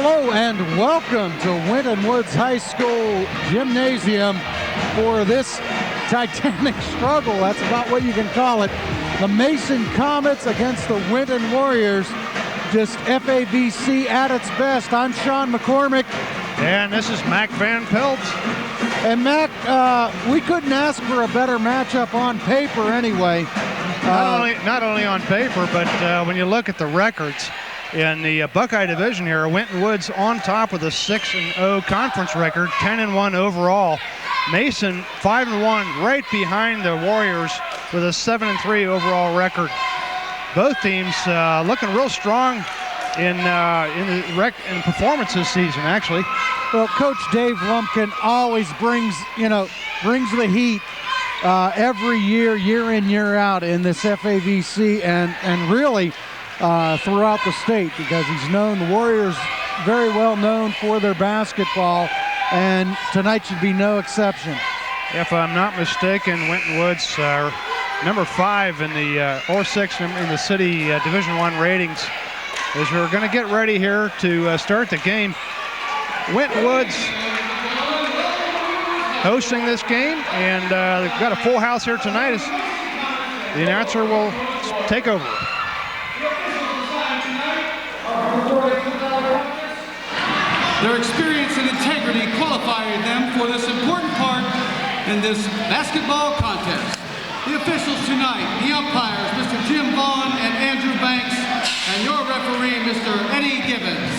Hello and welcome to Winton Woods High School Gymnasium for this titanic struggle. That's about what you can call it. The Mason Comets against the Winton Warriors. Just FAVC at its best. I'm Sean McCormick. And this is Mac Van Pelt. And Mac, we couldn't ask for a better matchup on paper anyway. Not only on paper, but when you look at the records in the Buckeye Division here, Winton Woods on top with a 6-0 conference record, 10-1 overall. Mason 5-1, right behind the Warriors with a 7-3 overall record. Both teams looking real strong in performance this season, actually. Well, Coach Dave Lumpkin always brings the heat every year, year in, year out in this FAVC, and really throughout the state, because he's known the Warriors very well known for their basketball, and tonight should be no exception. If I'm not mistaken, Winton Woods are number 5 in the or 6 in the city Division I ratings. As we're going to get ready here to start the game, Winton Woods hosting this game, and they've got a full house here tonight as the announcer will take over. Their experience and integrity qualified them for this important part in this basketball contest. The officials tonight, the umpires, Mr. Jim Vaughn and Andrew Banks, and your referee, Mr. Eddie Gibbons.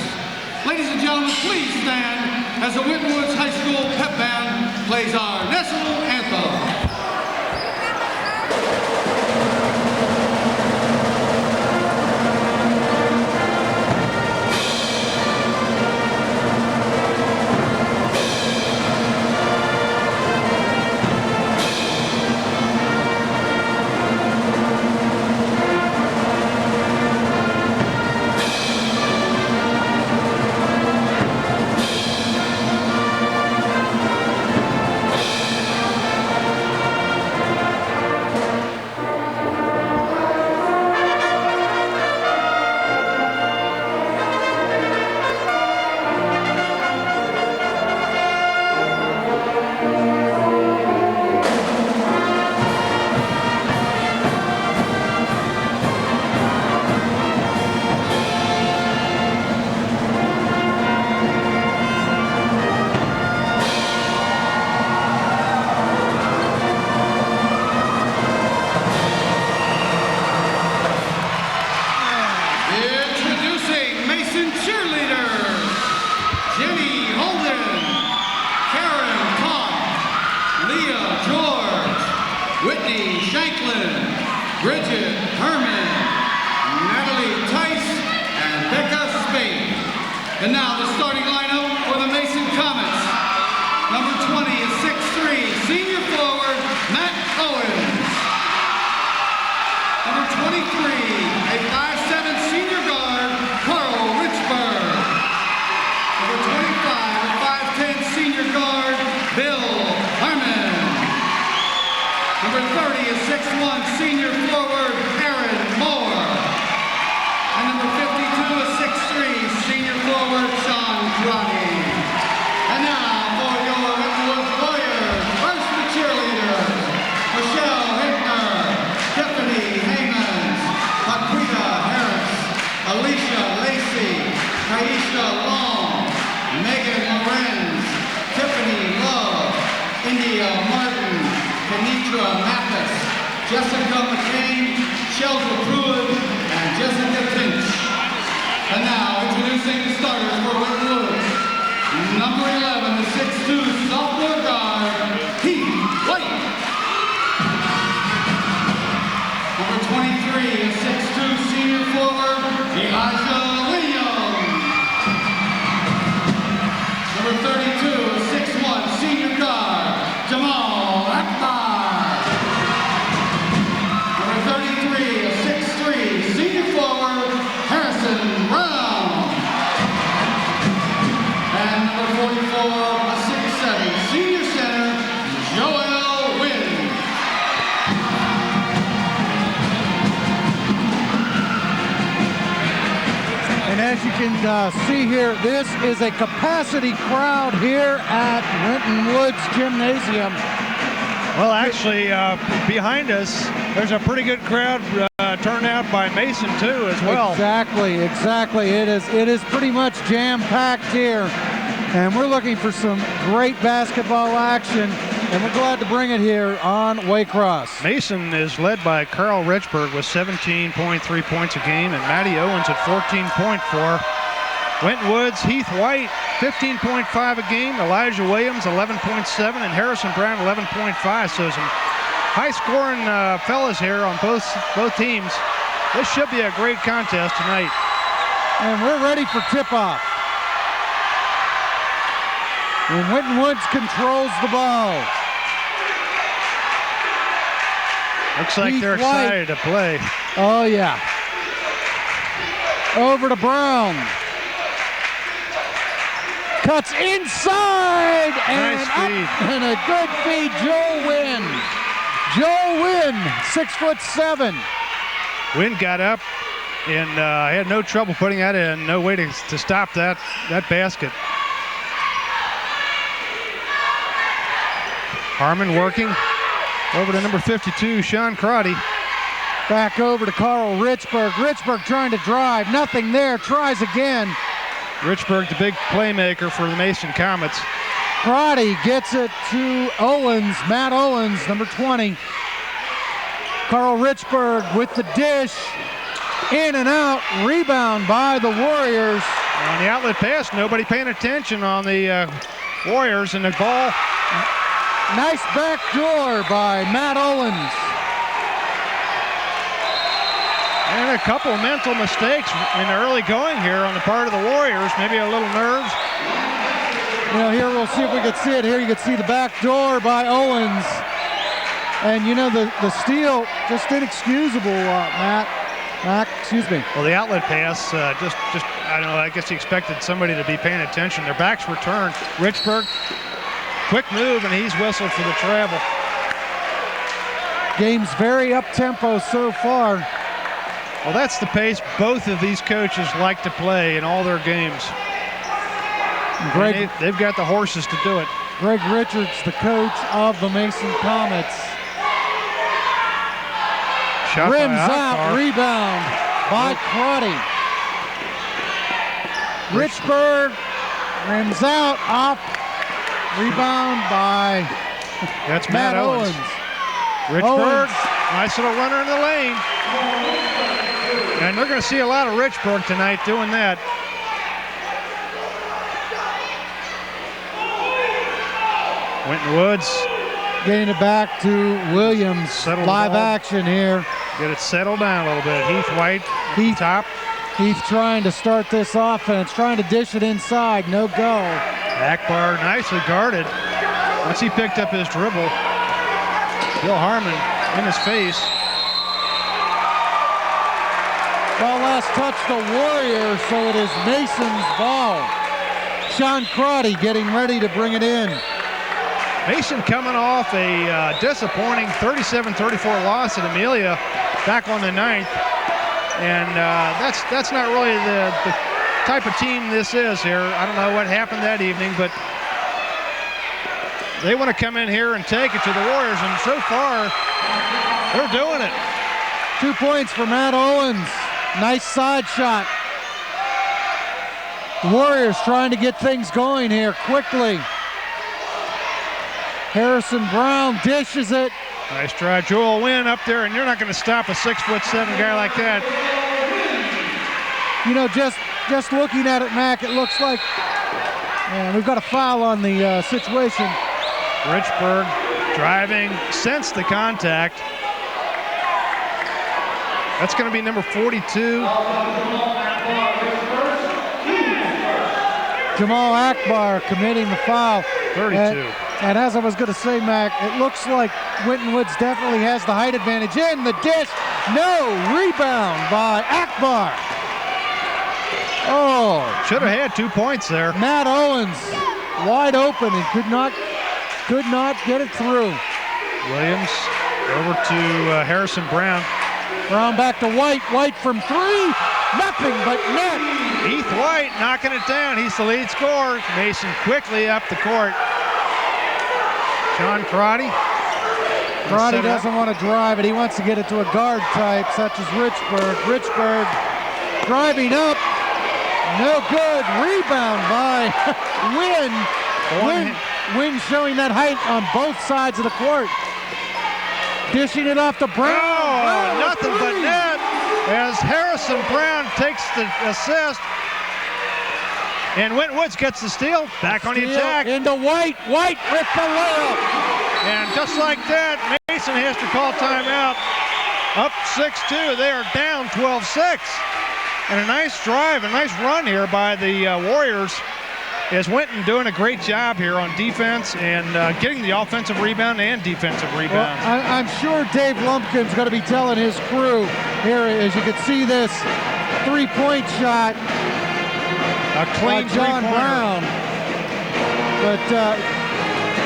Ladies and gentlemen, please stand as the Winton Woods High School pep band plays our national anthem. And now the starting lineup for the Mason Comets. Number 20 is 6'3", senior forward, Matt Owens. Number 23, a 5'7", senior guard, Carl Richburg. Number 25, a 5'10", senior guard, Bill Harmon. Number 30 is 6'1", senior forward, Aaron Moore. And number 52 is 6'3", senior forward, Sean Crotty. And now for your Winton Woods Warriors, first the cheerleaders, Michelle Hickner, Tiffany Hamons, Paquita Harris, Alicia Lacey, Kaisha Long, Megan Lorenz, Tiffany Love, India Martin, Kenitra Mathis, Jessica McCain, Shelter Pruitt, and Jessica Finch. And now introducing the starters for Winton Woods. Number 11, the 6'2", sophomore guard, Heath White. Number 23, a 6'2", senior forward, Elijah Williams. Number 32, a 6'1", senior guard, Jamal Akbar. Number 33, a 6'3", senior forward, Harrison Brown. And number 44, a 6'7", as you can see here, this is a capacity crowd here at Winton Woods Gymnasium. Well, actually, behind us, there's a pretty good crowd turned out by Mason too, as well. Exactly. It is pretty much jam-packed here, and we're looking for some great basketball action, and we're glad to bring it here on Waycross. Mason is led by Carl Richburg with 17.3 points a game, and Matty Owens at 14.4. Winton Woods, Heath White, 15.5 a game. Elijah Williams, 11.7, and Harrison Brown, 11.5. So some high-scoring fellas here on both teams. This should be a great contest tonight. And we're ready for tip-off. And Winton Woods controls the ball. Looks like Heath they're excited to play. Oh, yeah. Over to Brown. Cuts inside, and nice feed. And a good feed, Joe Wynn. Joe Wynn, 6'7". Wynn got up and had no trouble putting that in. No way to stop that basket. Harmon working over to number 52, Sean Crotty. Back over to Carl Richburg. Richburg trying to drive, nothing there, tries again. Richburg, the big playmaker for the Mason Comets. Crotty gets it to Owens, Matt Owens, number 20. Carl Richburg with the dish, in and out, rebound by the Warriors. On the outlet pass, nobody paying attention on the Warriors, and the ball. Nice backdoor by Matt Owens. And a couple of mental mistakes in the early going here on the part of the Warriors. Maybe a little nerves. You know, here we'll see if we can see it. Here you can see the back door by Owens. And you know, the steal, just inexcusable, Mac, excuse me. Well, the outlet pass, just I don't know, I guess he expected somebody to be paying attention. Their backs were turned. Richburg, quick move, and he's whistled for the travel. Game's very up-tempo so far. Well, that's the pace both of these coaches like to play in all their games. They've got the horses to do it. Greg Richards, the coach of the Mason Comets. Shot rims by out, rebound by Crotty. Richburg rims out, off, rebound by that's Matt Owens. Richburg, nice little runner in the lane. And they're going to see a lot of Richburg tonight doing that. Winton Woods. Getting it back to Williams. Settle live action here. Get it settled down a little bit. Heath White, top. Heath trying to start this offense, trying to dish it inside, no go. Akbar nicely guarded. Once he picked up his dribble, Bill Harmon in his face. Ball last touched the Warriors, so it is Mason's ball. Sean Crotty getting ready to bring it in. Mason coming off a disappointing 37-34 loss at Amelia back on the 9th. And that's not really the type of team this is here. I don't know what happened that evening, but they want to come in here and take it to the Warriors, and so far, they're doing it. 2 points for Matt Owens. Nice side shot. The Warriors trying to get things going here quickly. Harrison Brown dishes it. Nice try, Joel Wynn up there, and you're not going to stop a 6'7" guy like that. You know, just looking at it, Mac, it looks like we've got a foul on the situation. Richburg driving, sensed the contact. That's going to be number 42. Jamal Akbar committing the foul. 32. And as I was going to say, Mac, it looks like Winton Woods definitely has the height advantage. In the dish, no, rebound by Akbar. Oh. Should have had 2 points there. Matt Owens wide open and could not get it through. Williams over to Harrison Brown. Brown back to White. White from three. Nothing but net. Heath White knocking it down. He's the lead scorer. Mason quickly up the court. John Crotty. Crotty doesn't want to drive it. He wants to get it to a guard type such as Richburg. Richburg driving up. No good. Rebound by Wynn. Wynn showing that height on both sides of the court. Dishing it off to Brown. Oh, nothing but net as Harrison Brown takes the assist. And Winton Woods gets the steal. Back on the attack. Into White. White with the layup. And just like that, Mason has to call timeout. Up 6-2. They are down 12-6. And a nice drive, a nice run here by the Warriors. As Winton doing a great job here on defense and getting the offensive rebound and defensive rebound. Well, I'm sure Dave Lumpkin's going to be telling his crew here, as you can see this three-point shot. A clean John Brown. But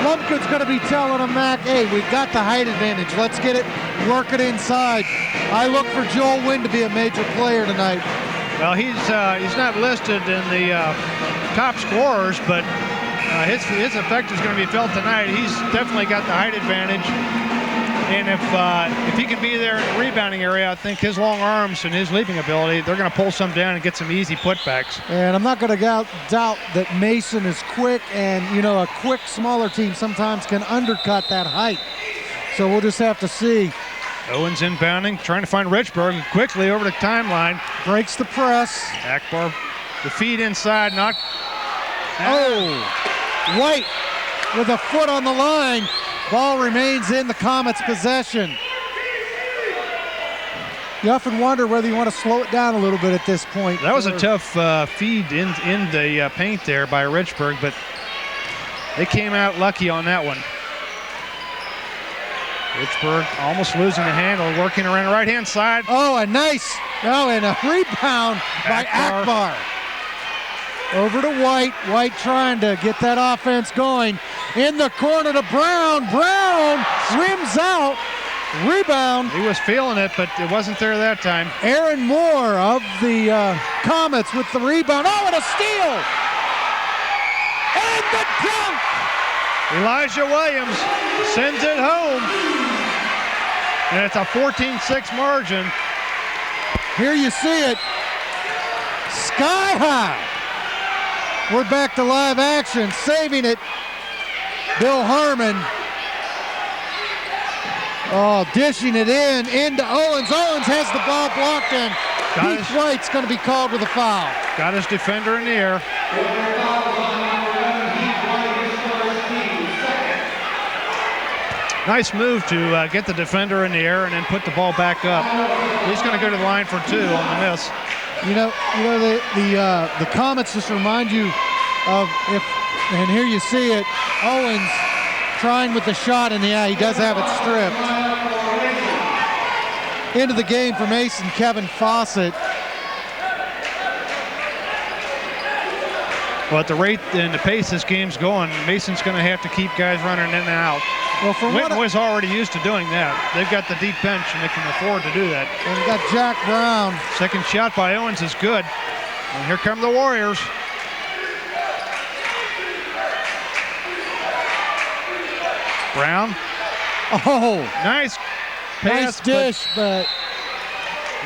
Lumpkin's going to be telling him, Mac, hey, we've got the height advantage. Let's get it, work it inside. I look for Joel Wynn to be a major player tonight. Well, he's not listed in the top scorers, but his effect is going to be felt tonight. He's definitely got the height advantage, and if he can be there in the rebounding area, I think his long arms and his leaping ability, they're going to pull some down and get some easy putbacks. And I'm not going to doubt that Mason is quick, and a quick, smaller team sometimes can undercut that height. So we'll just have to see. Owens inbounding, trying to find Richburg quickly over the timeline. Breaks the press. Akbar, the feed inside, not. Oh, White with a foot on the line. Ball remains in the Comets' possession. You often wonder whether you want to slow it down a little bit at this point. That was a tough feed in the paint there by Richburg, but they came out lucky on that one. Richburg almost losing the handle, working around the right-hand side. Oh, and a rebound by Akbar. Over to White. White trying to get that offense going. In the corner to Brown. Brown rims out. Rebound. He was feeling it, but it wasn't there that time. Aaron Moore of the Comets with the rebound. Oh, and a steal. And the dunk. Elijah Williams sends it home. And it's a 14-6 margin. Here you see it. Sky high. We're back to live action. Saving it. Bill Harmon. Oh, dishing it into Owens. Owens has the ball blocked, and Heath White's going to be called with a foul. Got his defender in the air. Nice move to get the defender in the air and then put the ball back up. He's going to go to the line for two on the miss. The Comets just remind you of and here you see it. Owens trying with the shot in the eye. He does have it stripped. Into the game for Mason, Kevin Fawcett. Well, at the rate and the pace this game's going, Mason's going to have to keep guys running in and out. Well, Winton was already used to doing that. They've got the deep bench, and they can afford to do that. And we got Jack Brown. Second shot by Owens is good. And here come the Warriors. Brown. Oh, nice pass. Nice dish, but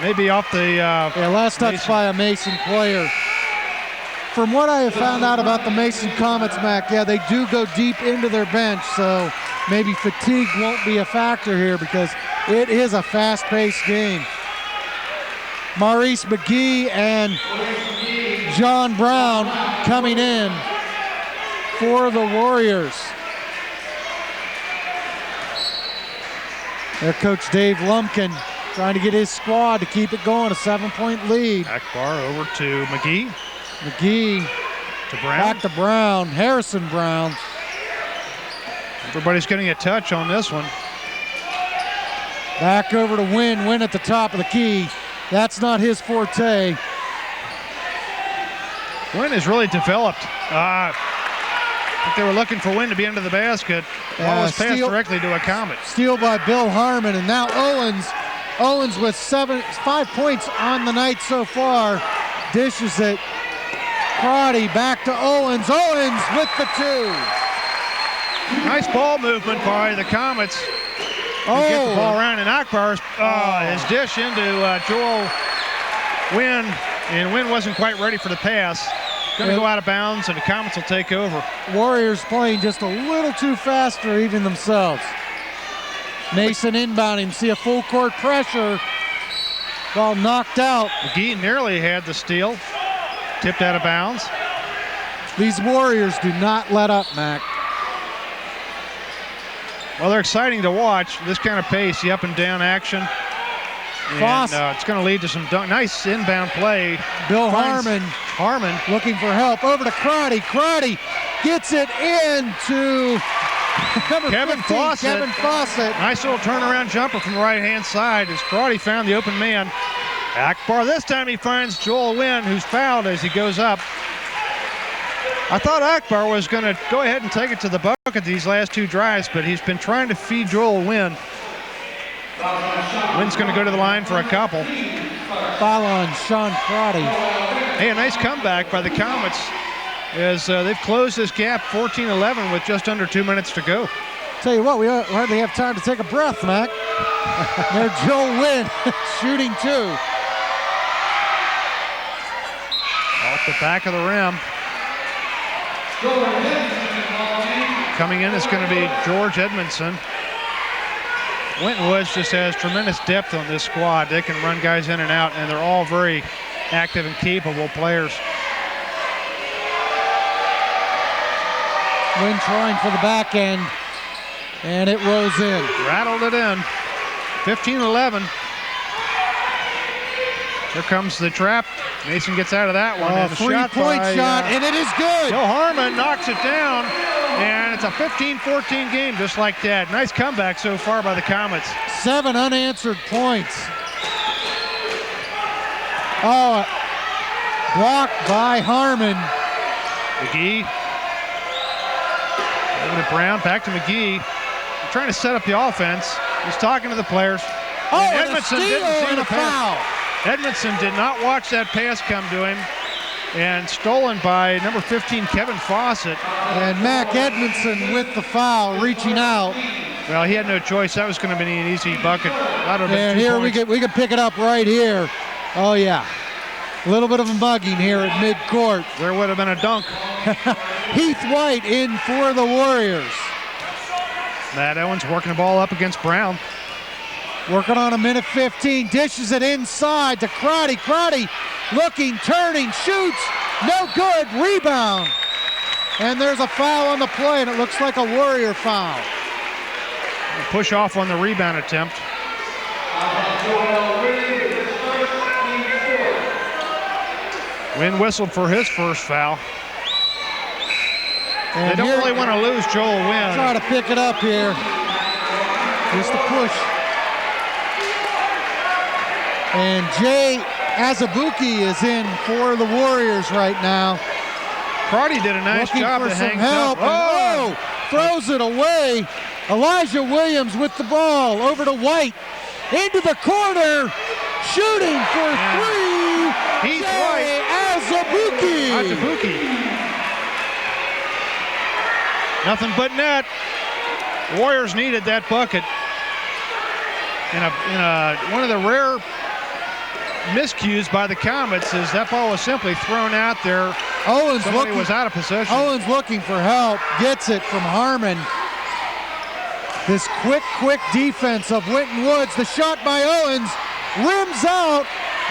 maybe off the last touch by a Mason player. From what I have found out about the Mason Comets, Mac, they do go deep into their bench, so maybe fatigue won't be a factor here because it is a fast-paced game. Maurice McGee and John Brown coming in for the Warriors. Their coach Dave Lumpkin trying to get his squad to keep it going, a 7-point lead. Akbar over to McGee. McGee to Brown. Back to Brown. Harrison Brown. Everybody's getting a touch on this one. Back over to Wynn. Wynn at the top of the key. That's not his forte. Wynn has really developed. I think they were looking for Wynn to be under the basket. Ball was passed directly to a Comet. Steal by Bill Harmon, and now Owens Owens with 5 points on the night so far. Dishes it. Crotty back to Owens. Owens with the 2. Nice ball movement by the Comets. Get the ball around, and Akbar's his dish into Joel Wynn, and Wynn wasn't quite ready for the pass. Going to go out of bounds, and the Comets will take over. Warriors playing just a little too fast for even themselves. Mason inbounding, see a full court pressure. Ball knocked out. McGee nearly had the steal. Tipped out of bounds. These Warriors do not let up, Mac. Well, they're exciting to watch. This kind of pace, the up and down action. And, it's going to lead to some nice inbound play. Bill Harmon looking for help. Over to Crotty. Crotty gets it into Kevin Fawcett. Kevin Fawcett. Nice little turnaround jumper from the right-hand side as Crotty found the open man. Akbar, this time he finds Joel Wynn, who's fouled as he goes up. I thought Akbar was going to go ahead and take it to the bucket these last 2 drives, but he's been trying to feed Joel Wynn. Wynn's going to go to the line for a couple. Foul on Sean Crotty. Hey, a nice comeback by the Comets as they've closed this gap 14-11 with just under 2 minutes to go. Tell you what, we hardly have time to take a breath, Mac. There's Joel Wynn shooting 2. Off the back of the rim. Coming in is going to be George Edmondson. Winton Woods just has tremendous depth on this squad. They can run guys in and out, and they're all very active and capable players. Wynn trying for the back end, and it rolls in. Rattled it in. 15-11. Here comes the trap. Mason gets out of that one. A 3-point shot, and it is good. Bill Harmon knocks it down, and it's a 15-14 game just like that. Nice comeback so far by the Comets. 7 unanswered points. Oh, blocked by Harmon. McGee. Over to Brown, back to McGee. They're trying to set up the offense. He's talking to the players. Oh, and Edmondson didn't see the foul. Edmondson did not watch that pass come to him, and stolen by number 15, Kevin Fawcett. And Mac Edmondson with the foul, reaching out. Well, he had no choice. That was going to be an easy bucket. And here we can pick it up right here. Oh yeah, a little bit of a mugging here at midcourt. There would have been a dunk. Heath White in for the Warriors. Matt Owens working the ball up against Brown. Working on a minute 15, dishes it inside to Crotty. Crotty looking, turning, shoots, no good, rebound. And there's a foul on the play, and it looks like a Warrior foul. Push off on the rebound attempt. Wynn whistled for his first foul. And they don't really want to lose Joel Wynn. Try to pick it up here. Just a push. And Jay Azubuike is in for the Warriors right now. Crotty did a nice job to hang help. Oh, throws it away. Elijah Williams with the ball over to White. Into the corner. Shooting for 3. Heath Jay Azubuike. Nothing but net. Warriors needed that bucket. In one of the rare miscues by the Comets is that ball was simply thrown out there. Somebody was out of possession. Owens looking for help, gets it from Harmon. This quick defense of Winton Woods. The shot by Owens, rims out,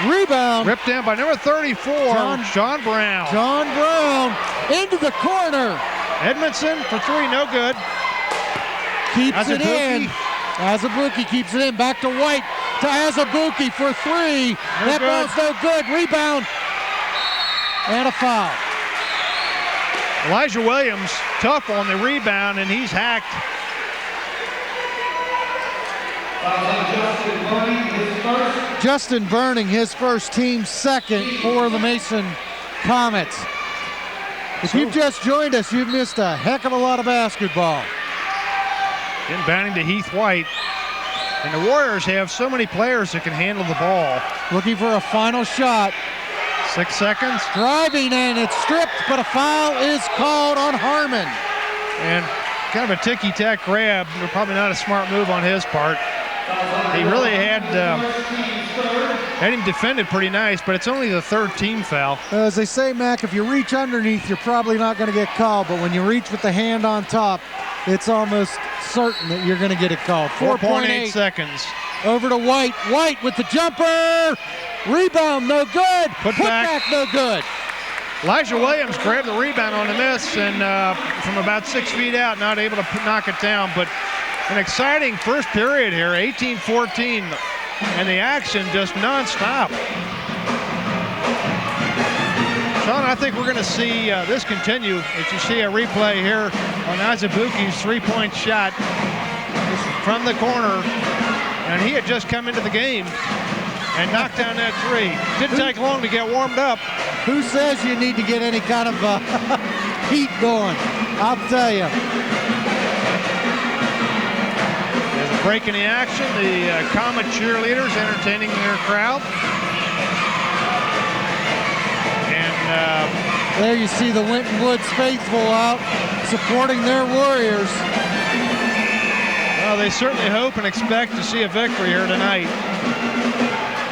rebound. Ripped down by number 34, John Brown. John Brown into the corner. Edmondson for 3, no good. Keeps it in. Azubuike keeps it in, back to White, to Azubuike for 3. That ball's no good, rebound, and a foul. Elijah Williams, tough on the rebound, and he's hacked. Justin Burning, his first, team second for the Mason Comets. If you've just joined us, you've missed a heck of a lot of basketball. Inbounding to Heath White. And the Warriors have so many players that can handle the ball. Looking for a final shot. 6 seconds. Driving, and it's stripped, but a foul is called on Harmon. And kind of a ticky-tack grab. Probably not a smart move on his part. He really had him defended pretty nice, but it's only the third team foul. As they say, Mac, if you reach underneath, you're probably not going to get called, but when you reach with the hand on top, it's almost certain that you're going to get it called. 4.8 seconds. Over to White. White with the jumper. Rebound, no good. Put back, no good. Elijah Williams grabbed the rebound on the miss and from about 6 feet out, not able to knock it down. But an exciting first period here, 18-14, and the action just nonstop. Sean, I think we're going to see this continue. If you see a replay here on Azubuike's three-point shot from the corner, and he had just come into the game and knocked down that three. Didn't take long to get warmed up. Who says you need to get any kind of heat going? I'll tell you. There's a break in the action. The Comet cheerleaders entertaining their crowd. And there you see the Winton Woods faithful out supporting their Warriors. Well, they certainly hope and expect to see a victory here tonight.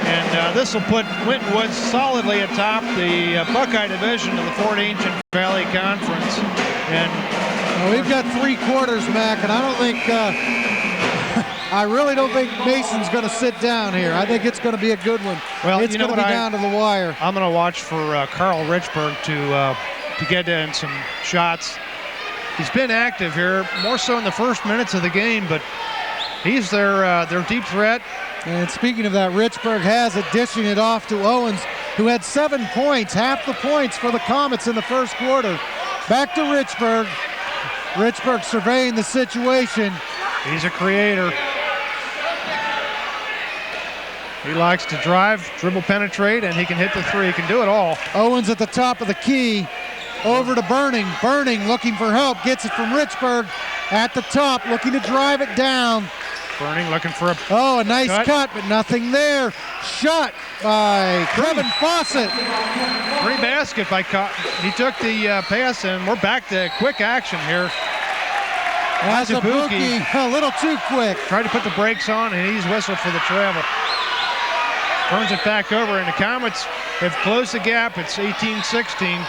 And this will put Winton Woods solidly atop the Buckeye division of the Fort Ancient Valley Conference. And we've got 3 quarters, Mac, and I don't think, I really don't think Mason's going to sit down here. I think it's going to be a good one. Well, it's going to be down to the wire. I'm going to watch for Carl Richburg to get in some shots. He's been active here, more so in the first minutes of the game, but he's their deep threat. And speaking of that, Richburg has it, dishing it off to Owens, who had 7 points, half the points for the Comets in the first quarter. Back to Richburg. Richburg surveying the situation. He's a creator. He likes to drive, dribble, penetrate, and he can hit the three. He can do it all. Owens at the top of the key. Over to Burning. Burning looking for help. Gets it from Richburg at the top, looking to drive it down. Burning looking for a a nice cut, but nothing there. Shot by Kevin Fawcett. Free basket by he took the pass, and we're back to quick action here. Azubuike a little too quick. Tried to put the brakes on, and he's whistled for the travel. Turns it back over, and the Comets have closed the gap. It's 18-16.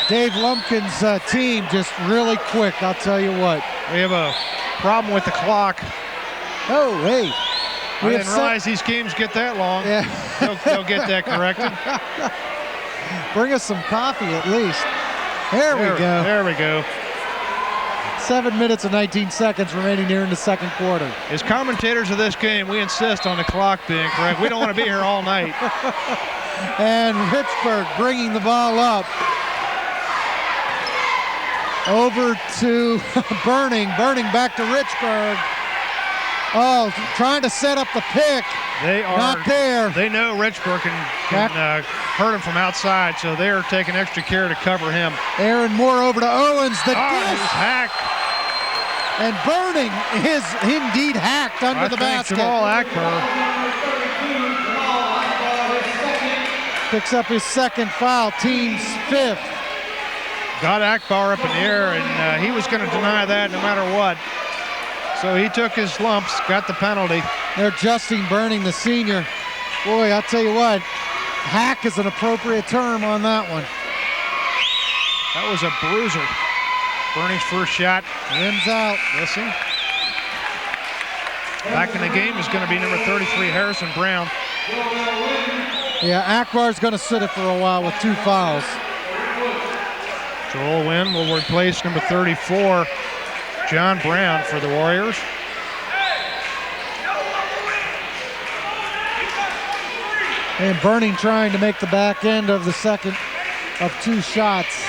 Dave Lumpkin's team just really quick, I'll tell you what. We have a problem with the clock. Oh, hey. I didn't realize these games get that long. Yeah. They'll get that corrected. Bring us some coffee at least. There we go. There we go. 7 minutes and 19 seconds remaining here in the second quarter. As commentators of this game, we insist on the clock being correct. We don't want to be here all night. And Richburg bringing the ball up. Over to Burning. Burning back to Richburg. Oh, trying to set up the pick. They are not there. They know Richburg can hurt him from outside, so they're taking extra care to cover him. Aaron Moore over to Owens. The dish. Hack. And Burning is indeed hacked under the basket. Jamal Akbar picks up his second foul, team's 5th. Got Akbar up in the air, and he was going to deny that no matter what. So he took his lumps, got the penalty. They're Justin Burning, the senior. Boy, I'll tell you what, hack is an appropriate term on that one. That was a bruiser. Burning's first shot. Rims out. Missing. Back in the game is going to be number 33, Harrison Brown. Yeah, Akbar's going to sit it for a while with 2 fouls. Joel Wynn will replace number 34, John Brown, for the Warriors. And Burning trying to make the back end of the second of 2 shots.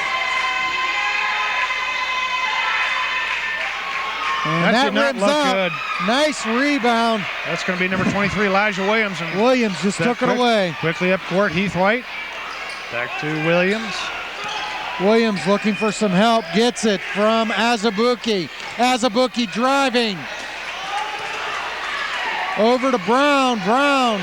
And that did not look good. Nice rebound. That's going to be number 23, Elijah Williams. And Williams just took it away. Quickly up court, Heath White. Back to Williams. Williams looking for some help, gets it from Azubuike. Azubuike driving. Over to Brown. Brown.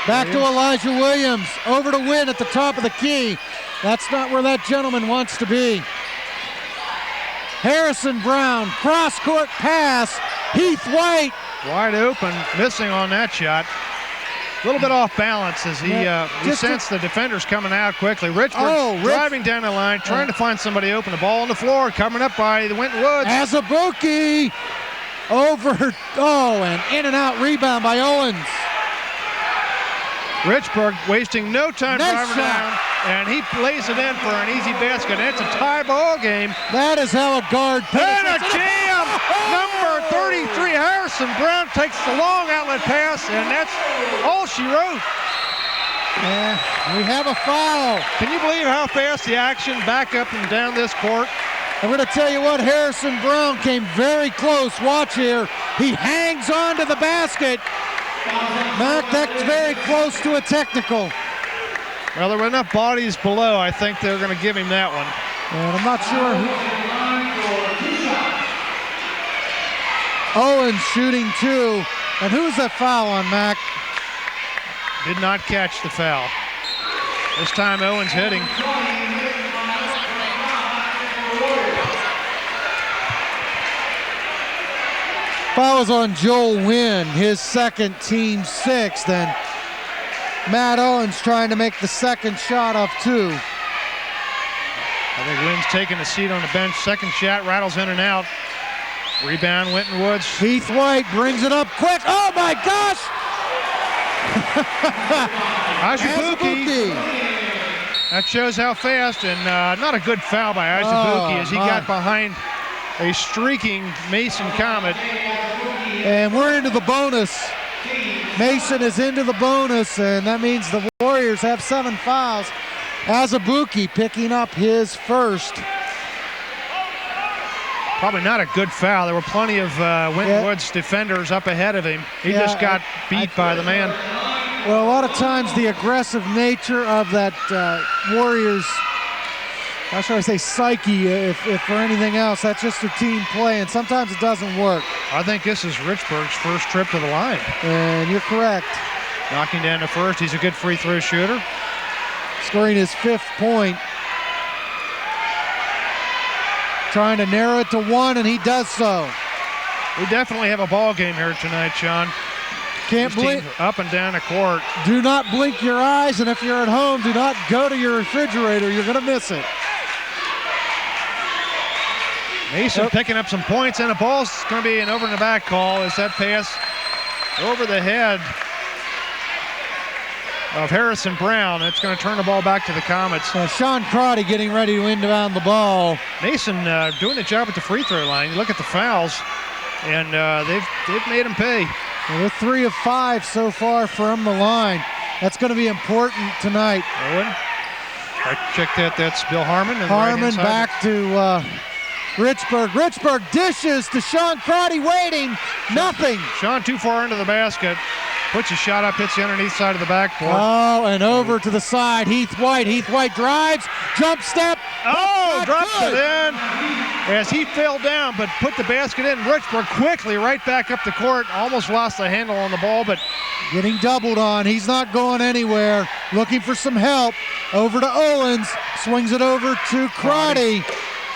Back to Elijah Williams. Over to Wynn at the top of the key. That's not where that gentleman wants to be. Harrison Brown. Cross-court pass. Heath White. Wide open. Missing on that shot. A little bit off balance as he sensed the defenders coming out quickly. Richburg driving down the line, trying to find somebody open. The ball on the floor, coming up by the Winton Woods. Azubuike over, and in and out rebound by Owens. Richburg wasting no time driving down, and he lays it in for an easy basket. And it's a tie ball game. That is how a guard and a jam! Number 33, Harrison Brown takes the long outlet pass, and that's all she wrote. Yeah, we have a foul. Can you believe how fast the action back up and down this court? I'm going to tell you what, Harrison Brown came very close. Watch here. He hangs on to the basket. Mac, that's very close to a technical. Well, there were enough bodies below. I think they're going to give him that one. And I'm not sure Owens shooting two. And who's that foul on, Mac? Did not catch the foul. This time Owens hitting. Foul was on Joel Wynn, his second, team sixth, and Matt Owens trying to make the second shot off two. I think Wynn's taking a seat on the bench. Second shot rattles in and out. Rebound, Winton Woods. Heath White brings it up quick. Oh my gosh! Azubuike. That shows how fast, and not a good foul by Azubuike as he got behind a streaking Mason Comet. And we're into the bonus. Mason is into the bonus, and that means the Warriors have 7 fouls. Azubuike picking up his first. Probably not a good foul. There were plenty of Winton Woods defenders up ahead of him. He just got beat by the man. Well, a lot of times the aggressive nature of that Warriors, how should I say, psyche, if for anything else, that's just a team play, and sometimes it doesn't work. I think this is Richburg's first trip to the line. And you're correct. Knocking down the first. He's a good free throw shooter. Scoring his 5th point. Trying to narrow it to 1, and he does so. We definitely have a ball game here tonight, Sean. Can't blink. Up and down the court. Do not blink your eyes, and if you're at home, do not go to your refrigerator. You're going to miss it. Mason picking up some points, and the ball's going to be an over in the back call as that pass over the head of Harrison Brown. It's going to turn the ball back to the Comets. Sean Crotty getting ready to inbound the ball. Mason doing the job at the free throw line. You look at the fouls, and they've made him pay. Well, they're 3 of 5 so far from the line. That's going to be important tonight. Owen, check that. That's Bill Harmon. Harmon back to Richburg. Richburg dishes to Sean Crotty, waiting. Nothing. Sean too far into the basket. Puts a shot up, hits the underneath side of the backboard. Oh, and over to the side. Heath White. Heath White drives. Jump step. Drops it in as he fell down, but put the basket in. Richburg quickly right back up the court. Almost lost the handle on the ball, but getting doubled on. He's not going anywhere. Looking for some help. Over to Owens. Swings it over to Crotty.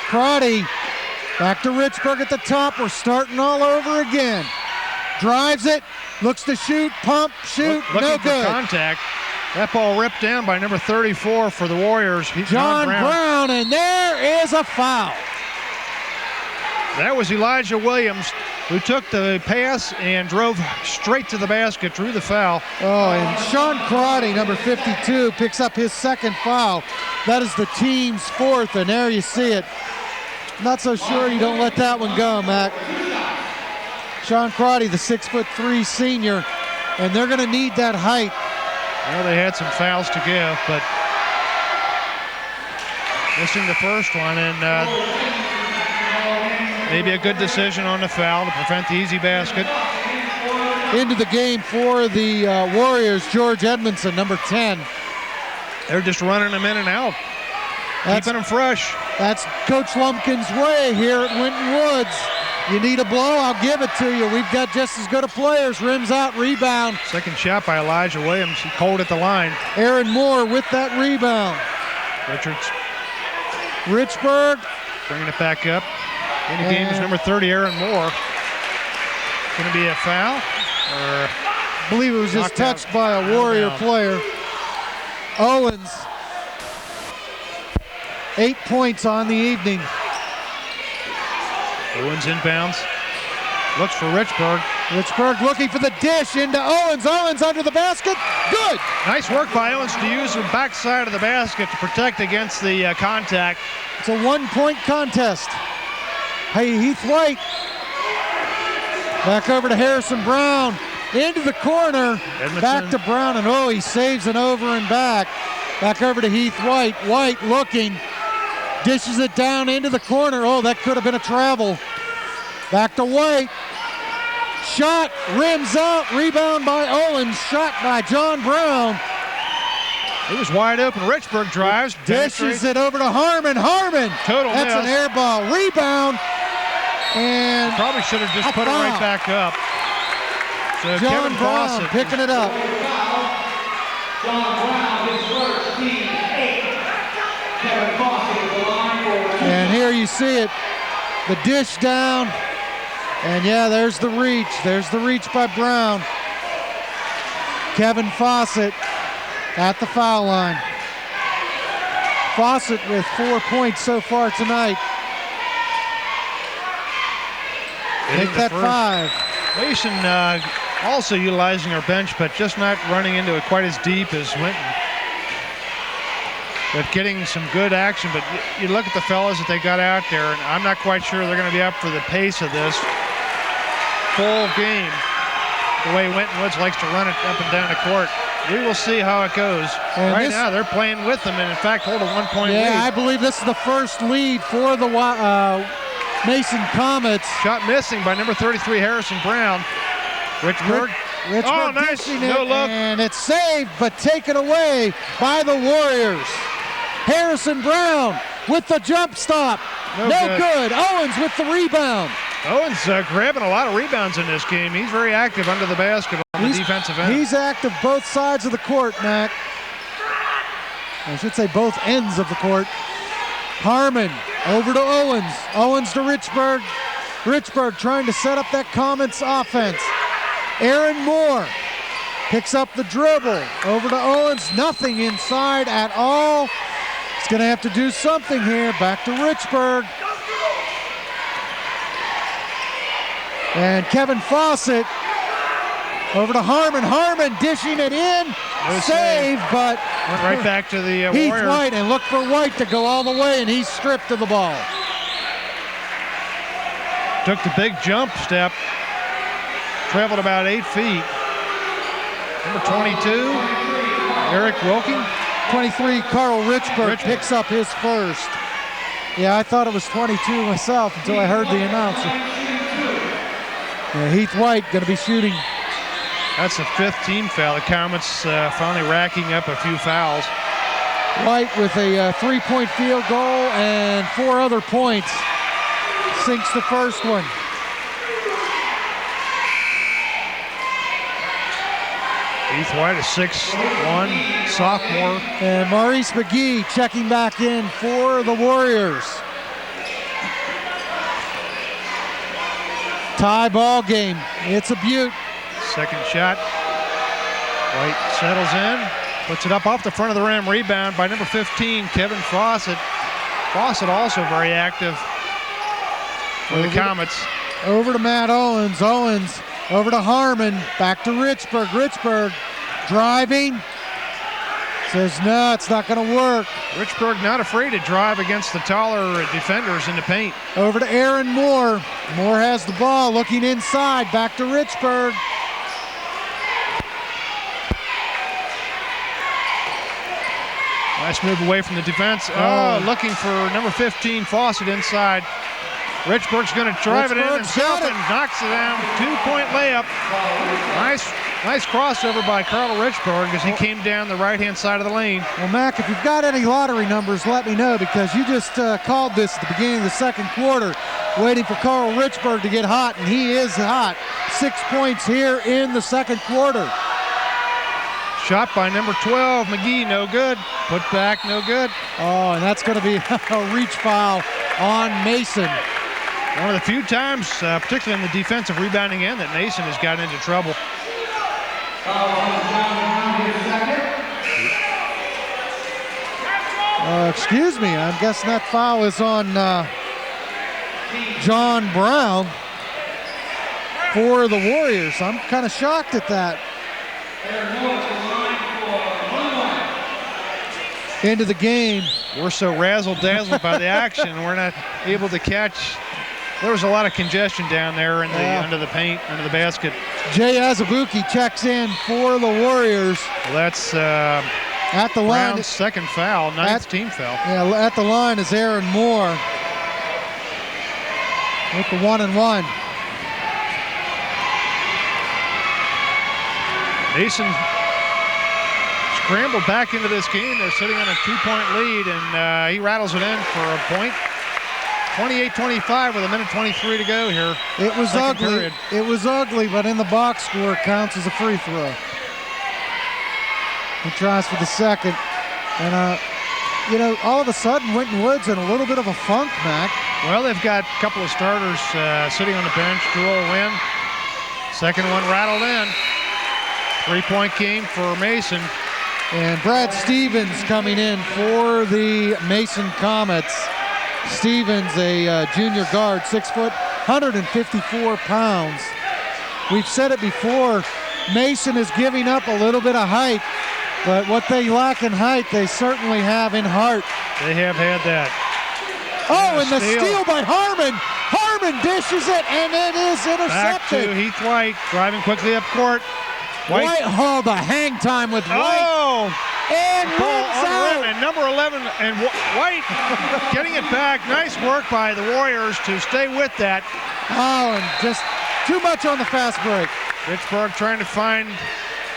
Crotty back to Richburg at the top. We're starting all over again. Drives it. Looks to shoot, pump, shoot, no good. For contact. That ball ripped down by number 34 for the Warriors. John Brown, and there is a foul. That was Elijah Williams, who took the pass and drove straight to the basket, drew the foul. Oh, and Sean Crotty, number 52, picks up his 2nd foul. That is the team's 4th, and there you see it. Not so sure you don't let that one go, Mac. Sean Crotty, the 6'3" senior, and they're going to need that height. Well, they had some fouls to give, but missing the first one, and maybe a good decision on the foul to prevent the easy basket. Into the game for the Warriors, George Edmondson, number 10. They're just running them in and out, keeping them fresh. That's Coach Lumpkin's way here at Winton Woods. You need a blow, I'll give it to you. We've got just as good of players. Rims out, rebound. Second shot by Elijah Williams. He cold at the line. Aaron Moore with that rebound. Richards. Richburg. Bringing it back up. In the game is number 30, Aaron Moore. Going to be a foul? Or I believe it was just touched by a Warrior player. Owens. 8 points on the evening. Owens inbounds. Looks for Richburg. Richburg looking for the dish into Owens. Owens under the basket. Good. Nice work by Owens to use the backside of the basket to protect against the contact. It's a 1 point contest. Hey, Heath White. Back over to Harrison Brown. Into the corner. Edmondson. Back to Brown. And oh, he saves an over and back. Back over to Heath White. White looking. Dishes it down into the corner. Oh, that could have been a travel. Back to White. Shot, rims out, rebound by Owens. Shot by John Brown. He was wide open. Richburg drives. Dishes it over to Harmon. Harmon. Total That's miss. an air ball. Rebound. And probably should have just put it right back up. So John Kevin Brown Fawcett picking it up. John Brown, his first, team 8. Kevin Fawcett at the line for. And here you see it. The dish down. And yeah, there's the reach. There's the reach by Brown. Kevin Fawcett at the foul line. Fawcett with 4 points so far tonight. Make that first. 5. Mason also utilizing our bench, but just not running into it quite as deep as Winton. But getting some good action. But you look at the fellas that they got out there, and I'm not quite sure they're going to be up for the pace of this full game, the way Winton Woods likes to run it up and down the court. We will see how it goes. And right now, they're playing with them, and in fact, hold a 1 point lead. Yeah, I believe this is the first lead for the Mason Comets. Shot missing by number 33, Harrison Brown. Richburg. Richburg nice. No look. And it's saved, but taken away by the Warriors. Harrison Brown with the jump stop. No good. Owens with the rebound. Owens grabbing a lot of rebounds in this game. He's very active under the basket on the defensive end. He's active both sides of the court, Mac. I should say both ends of the court. Harmon over to Owens. Owens to Richburg. Richburg trying to set up that Comets offense. Aaron Moore picks up the dribble. Over to Owens. Nothing inside at all. He's going to have to do something here. Back to Richburg. And Kevin Fawcett over to Harmon. Harmon dishing it in. No save, but went right back to the Heath Warriors. White, and look for White to go all the way, and he's stripped of the ball. Took the big jump step. Traveled about 8 feet. Number 22, Eric Wilking. 23, Carl Richburg picks up his first. Yeah, I thought it was 22 myself until I heard the announcer. Yeah, Heath White going to be shooting. That's the 5th team foul. The Comets finally racking up a few fouls. White with a 3-point field goal and 4 other points. Sinks the first one. Heath White, a 6'1", sophomore. And Maurice McGee checking back in for the Warriors. Tie ball game. It's a beaut. Second shot. White settles in, puts it up off the front of the rim. Rebound by number 15, Kevin Fawcett. Fawcett also very active for the Comets. Over to Matt Owens. Owens over to Harmon. Back to Richburg. Richburg driving. Says no, it's not going to work. Richburg not afraid to drive against the taller defenders in the paint. Over to Aaron Moore. Moore has the ball, looking inside. Back to Richburg. Nice move away from the defense. Looking for number 15, Fawcett inside. Richburg's going to drive it in himself and knocks it down. 2-point layup. Nice crossover by Carl Richburg as he came down the right-hand side of the lane. Well, Mac, if you've got any lottery numbers, let me know, because you just called this at the beginning of the second quarter. waiting for Carl Richburg to get hot, and he is hot. 6 points here in the second quarter. Shot by number 12, McGee, no good. Put back, no good. Oh, and that's going to be a reach foul on Mason. One of the few times, particularly in the defensive rebounding end, that Mason has gotten into trouble. Excuse me, I'm guessing that foul is on John Brown for the Warriors. I'm kind of shocked at that. Into the game. We're so razzle-dazzled by the action, we're not able to catch. There was a lot of congestion down there in the under the paint, under the basket. Jay Azubuike checks in for the Warriors. Well, that's at the line. Brown's second foul, ninth team foul. Yeah, at the line is Aaron Moore with the 1-and-1. Mason scrambled back into this game. They're sitting on a 2-point lead, and he rattles it in for a point. 28-25 with 1:23 to go here. It was ugly. Period. It was ugly, but in the box score it counts as a free throw. He tries for the second. And, you know, all of a sudden, Winton Woods in a little bit of a funk, Mac. Well, they've got a couple of starters sitting on the bench. Joel Wynn, second one rattled in. 3-point game for Mason. And Brad Stevens coming in for the Mason Comets. Stevens, a junior guard, 6 foot, 154 pounds. We've said it before, Mason is giving up a little bit of height, but what they lack in height, they certainly have in heart. They have had that. Oh, and the steal by Harmon. Harmon dishes it, and it is intercepted. Back to Heath White, driving quickly up court. White, oh, the hang time with White. Oh! And ball rims out. And number 11, and White getting it back. Nice work by the Warriors to stay with that. Oh, and just too much on the fast break. Richburg trying to find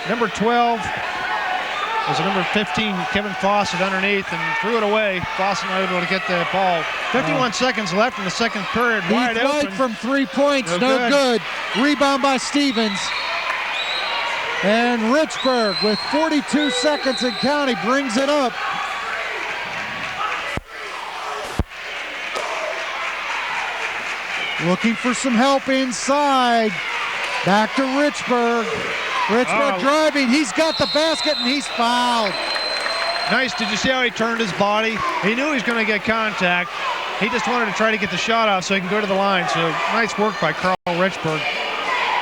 number 12. Was it number 15, Kevin Fawcett underneath, and threw it away. Fawcett not able to get the ball. 51 seconds left in the second period. Wide Heath White open. from 3 points, no good. Rebound by Stevens. And Richburg with 42 seconds and counting brings it up. Looking for some help inside. Back to Richburg. Richburg driving. He's got the basket and he's fouled. Nice. Did you see how he turned his body? He knew he was going to get contact. He just wanted to try to get the shot off so he can go to the line. So nice work by Carl Richburg.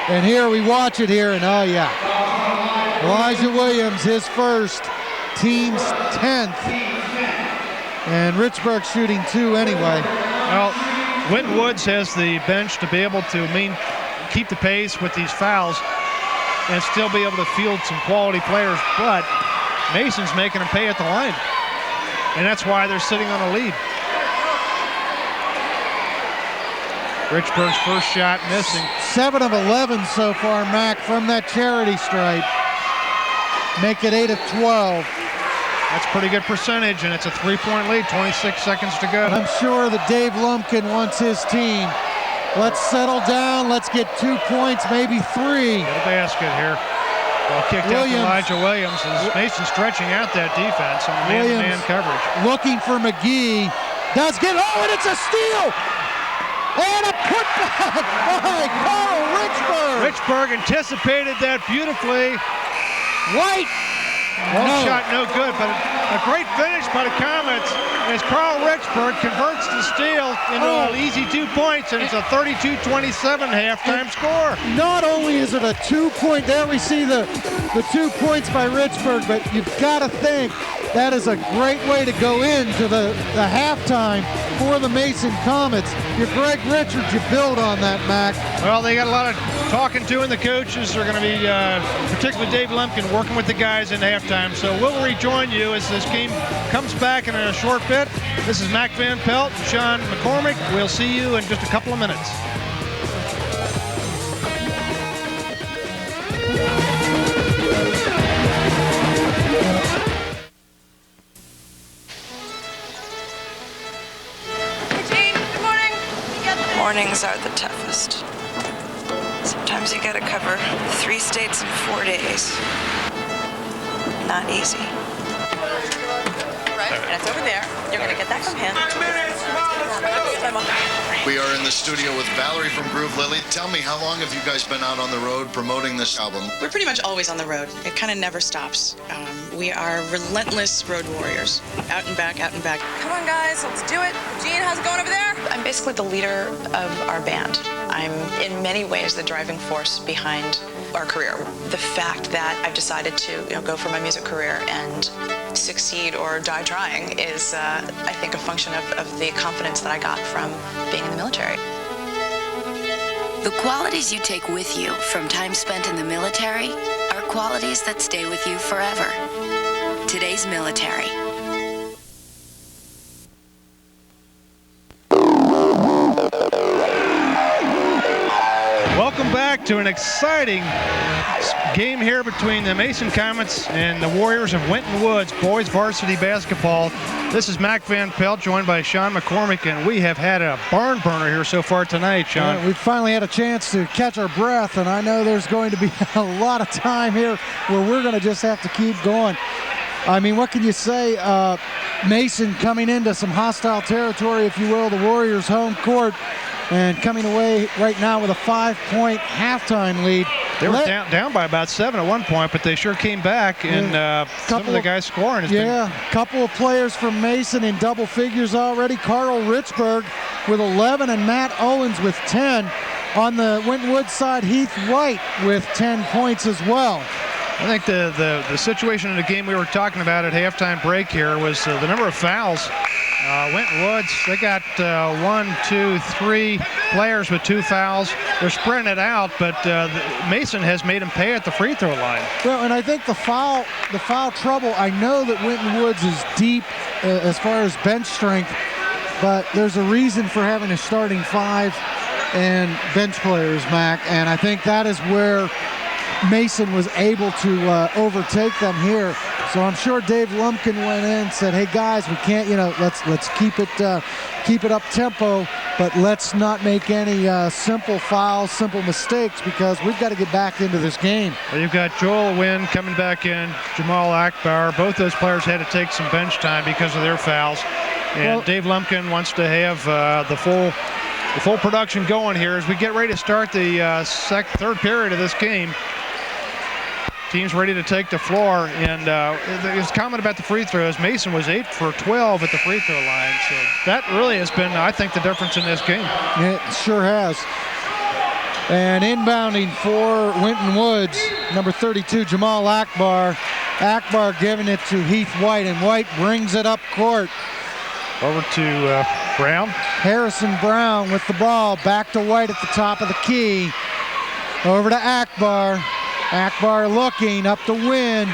And here we watch it here, and oh yeah. Elijah Williams, his first, team's 10th. And Richburg shooting 2 anyway. Well, Winton Woods has the bench to be able to keep the pace with these fouls and still be able to field some quality players, but Mason's making them pay at the line. And that's why they're sitting on a lead. Richburg's first shot missing. 7 of 11 so far, Mac, from that charity stripe. Make it 8 of 12. That's pretty good percentage, and it's a 3-point lead, 26 seconds to go. I'm sure that Dave Lumpkin wants his team. Let's settle down. Let's get 2 points, maybe 3. Get a basket here. Ball kicked out to Elijah Williams. As Mason stretching out that defense on man-to-man coverage. Looking for McGee. Does get, oh, and it's a steal! And a putback by Carl Richburg. Richburg anticipated that beautifully. White. Long shot, no good, but a great finish by the Comets as Carl Richburg converts the steal into an easy 2 points, and it's a 32-27 halftime score. Not only is it a 2-point, there we see the 2 points by Richburg, but you've got to think that is a great way to go into the halftime for the Mason Comets. You're Greg Richards, you build on that, Mac. Well, they got a lot of talking to, and the coaches are going to be, particularly Dave Lumpkin, working with the guys in halftime. So we'll rejoin you as this game comes back in a short bit. This is Mac Van Pelt and Sean McCormick. We'll see you in just a couple of minutes. Hey, Gene, good morning. You got the Mornings are the toughest. Sometimes you gotta cover 3 states in 4 days. Not easy. Right, and it's over there. You're gonna get that from him. We are in the studio with Valerie from Groove Lily. Tell me, how long have you guys been out on the road promoting this album? We're pretty much always on the road. It kind of never stops. We are relentless road warriors. Out and back, out and back. Come on, guys, let's do it. Jean, how's it going over there? I'm basically the leader of our band. I'm in many ways the driving force behind our career. The fact that I've decided to go for my music career and succeed or die trying is, I think, a function of the confidence that I got from being in the military. The qualities you take with you from time spent in the military are qualities that stay with you forever. Today's military. Welcome back to an exciting game here between the Mason Comets and the Warriors of Winton Woods boys varsity basketball. This is Mac Van Pelt, joined by Sean McCormick, and we have had a barn burner here so far tonight, Sean. Yeah, we've finally had a chance to catch our breath, and I know there's going to be a lot of time here where we're going to just have to keep going. I mean, what can you say? Mason coming into some hostile territory, if you will, the Warriors' home court, and coming away right now with a 5-point halftime lead. They were down by about 7 at one point, but they sure came back, and some of the guys scoring has been... a couple of players from Mason in double figures already. Carl Richburg with 11 and Matt Owens with 10. On the Winton Woods side, Heath White with 10 points as well. I think the situation in the game we were talking about at halftime break here was the number of fouls. Winton Woods, they got 1, 2, 3 players with 2 fouls. They're spreading it out, but Mason has made them pay at the free throw line. Well, and I think the foul trouble, I know that Winton Woods is deep as far as bench strength, but there's a reason for having a starting 5 and bench players, Mac, and I think that is where Mason was able to overtake them here. So I'm sure Dave Lumpkin went in and said, hey guys, we can't, let's keep it up tempo, but let's not make any simple fouls, simple mistakes, because we've got to get back into this game. Well, you've got Joel Wynn coming back in, Jamal Akbar. Both those players had to take some bench time because of their fouls. And Dave Lumpkin wants to have the full production going here as we get ready to start the third period of this game. Team's ready to take the floor, and his comment about the free throws, Mason was 8 for 12 at the free throw line, so that really has been, I think, the difference in this game. It sure has. And inbounding for Winton Woods, number 32, Jamal Akbar. Akbar giving it to Heath White, and White brings it up court. Over to Brown. Harrison Brown with the ball, back to White at the top of the key. Over to Akbar. Akbar looking up to Wynn.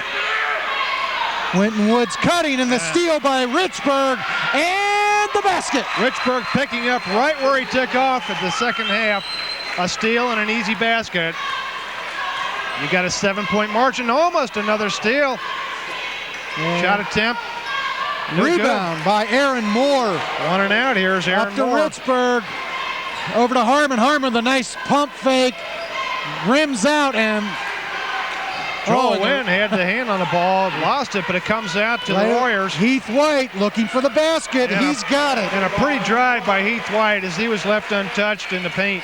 Winton Woods cutting, and the steal by Richburg, and the basket. Richburg picking up right where he took off at the second half. A steal and an easy basket. You got a 7-point margin, almost another steal. Shot attempt. No Rebound good by Aaron Moore. 1 and out. Here's Aaron Moore. Up to Richburg. Over to Harmon. Harmon, the nice pump fake. Rims out, and Joel Wynn had the hand on the ball, lost it, but it comes out to the Warriors. Heath White looking for the basket. And he's got it. And a pretty drive by Heath White as he was left untouched in the paint.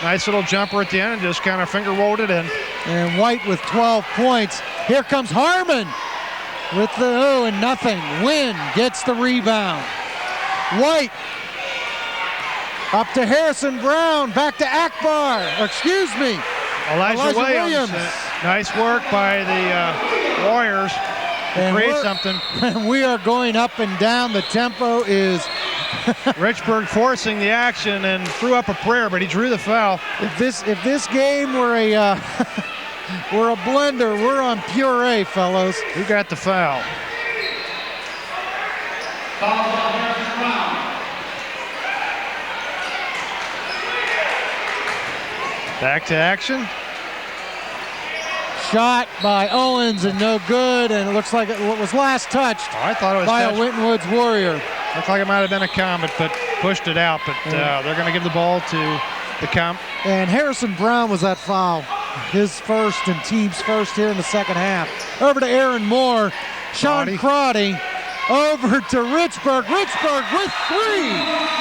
Nice little jumper at the end and just kind of finger rolled it in. And White with 12 points. Here comes Harmon with the and nothing. Wynn gets the rebound. White up to Harrison Brown, back to Akbar. Excuse me. Elijah Williams. Nice work by the Warriors to create something. We are going up and down. The tempo is Richburg forcing the action and threw up a prayer, but he drew the foul. If this game were a we're a blender, we're on puree, fellows. Who got the foul? Back to action. Shot by Owens and no good, and it looks like it was last touched I thought it was by touched a Winton Woods Warrior. Looked like it might have been a Comet, but pushed it out, but they're going to give the ball to the Comets. And Harrison Brown was that foul. His first and team's first here in the second half. Over to Aaron Moore. Sean Crotty over to Richburg. Richburg with 3.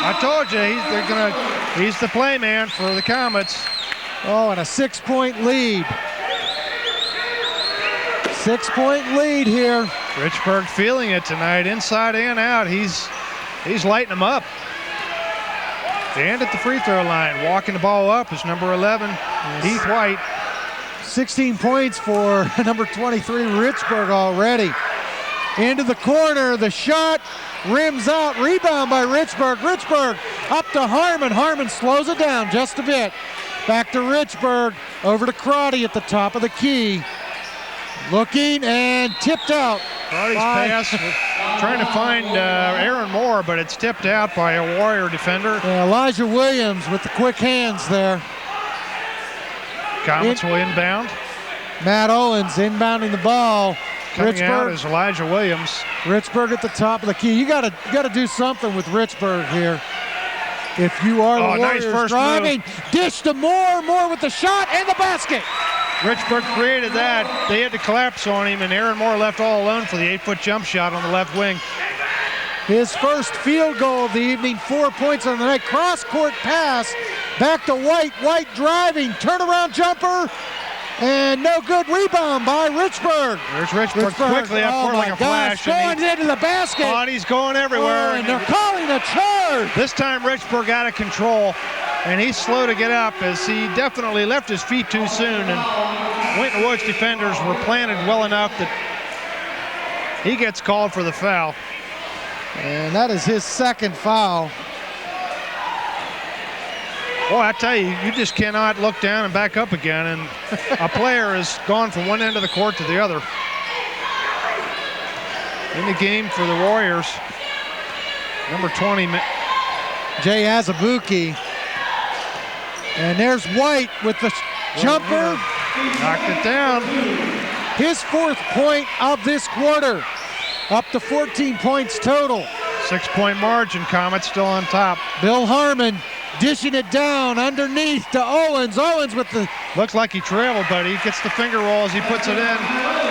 I told you, he's the play man for the Comets. Oh, and a 6-point lead. 6-point lead here. Richburg feeling it tonight, inside and out. He's lighting them up. And at the free throw line, walking the ball up is number 11, Heath White. 16 points for number 23, Richburg already. Into the corner, the shot, rims out, rebound by Richburg. Richburg up to Harmon. Harmon slows it down just a bit. Back to Richburg, over to Crotty at the top of the key. Looking and tipped out. Crotty's pass, trying to find Aaron Moore, but it's tipped out by a Warrior defender. Elijah Williams with the quick hands there. Comets will inbound. Matt Owens inbounding the ball. Coming out is Elijah Williams. Richburg at the top of the key. You got to do something with Richburg here. If you are the Warriors, nice first driving, dish to Moore. Moore with the shot and the basket. Richburg created that. They had to collapse on him, and Aaron Moore left all alone for the 8-foot jump shot on the left wing. His first field goal of the evening, 4 points on the night. Cross-court pass, back to White. White driving, turnaround jumper, and no good. Rebound by Richburg. There's Richburg quickly up court like a flash. Going into the basket. He's going everywhere. And they're calling a charge. This time Richburg out of control, and he's slow to get up as he definitely left his feet too soon, and Winton Woods defenders were planted well enough that he gets called for the foul. And that is his second foul. Boy, I tell you, you just cannot look down and back up again, and a player has gone from one end of the court to the other. In the game for the Warriors, number 20, Jay Azubuike. And there's White with the jumper. Knocked it down. His 4th point of this quarter. Up to 14 points total. 6-point margin. Comets still on top. Bill Harmon dishing it down underneath to Owens. Owens with the... Looks like he traveled, but he gets the finger roll as he puts it in.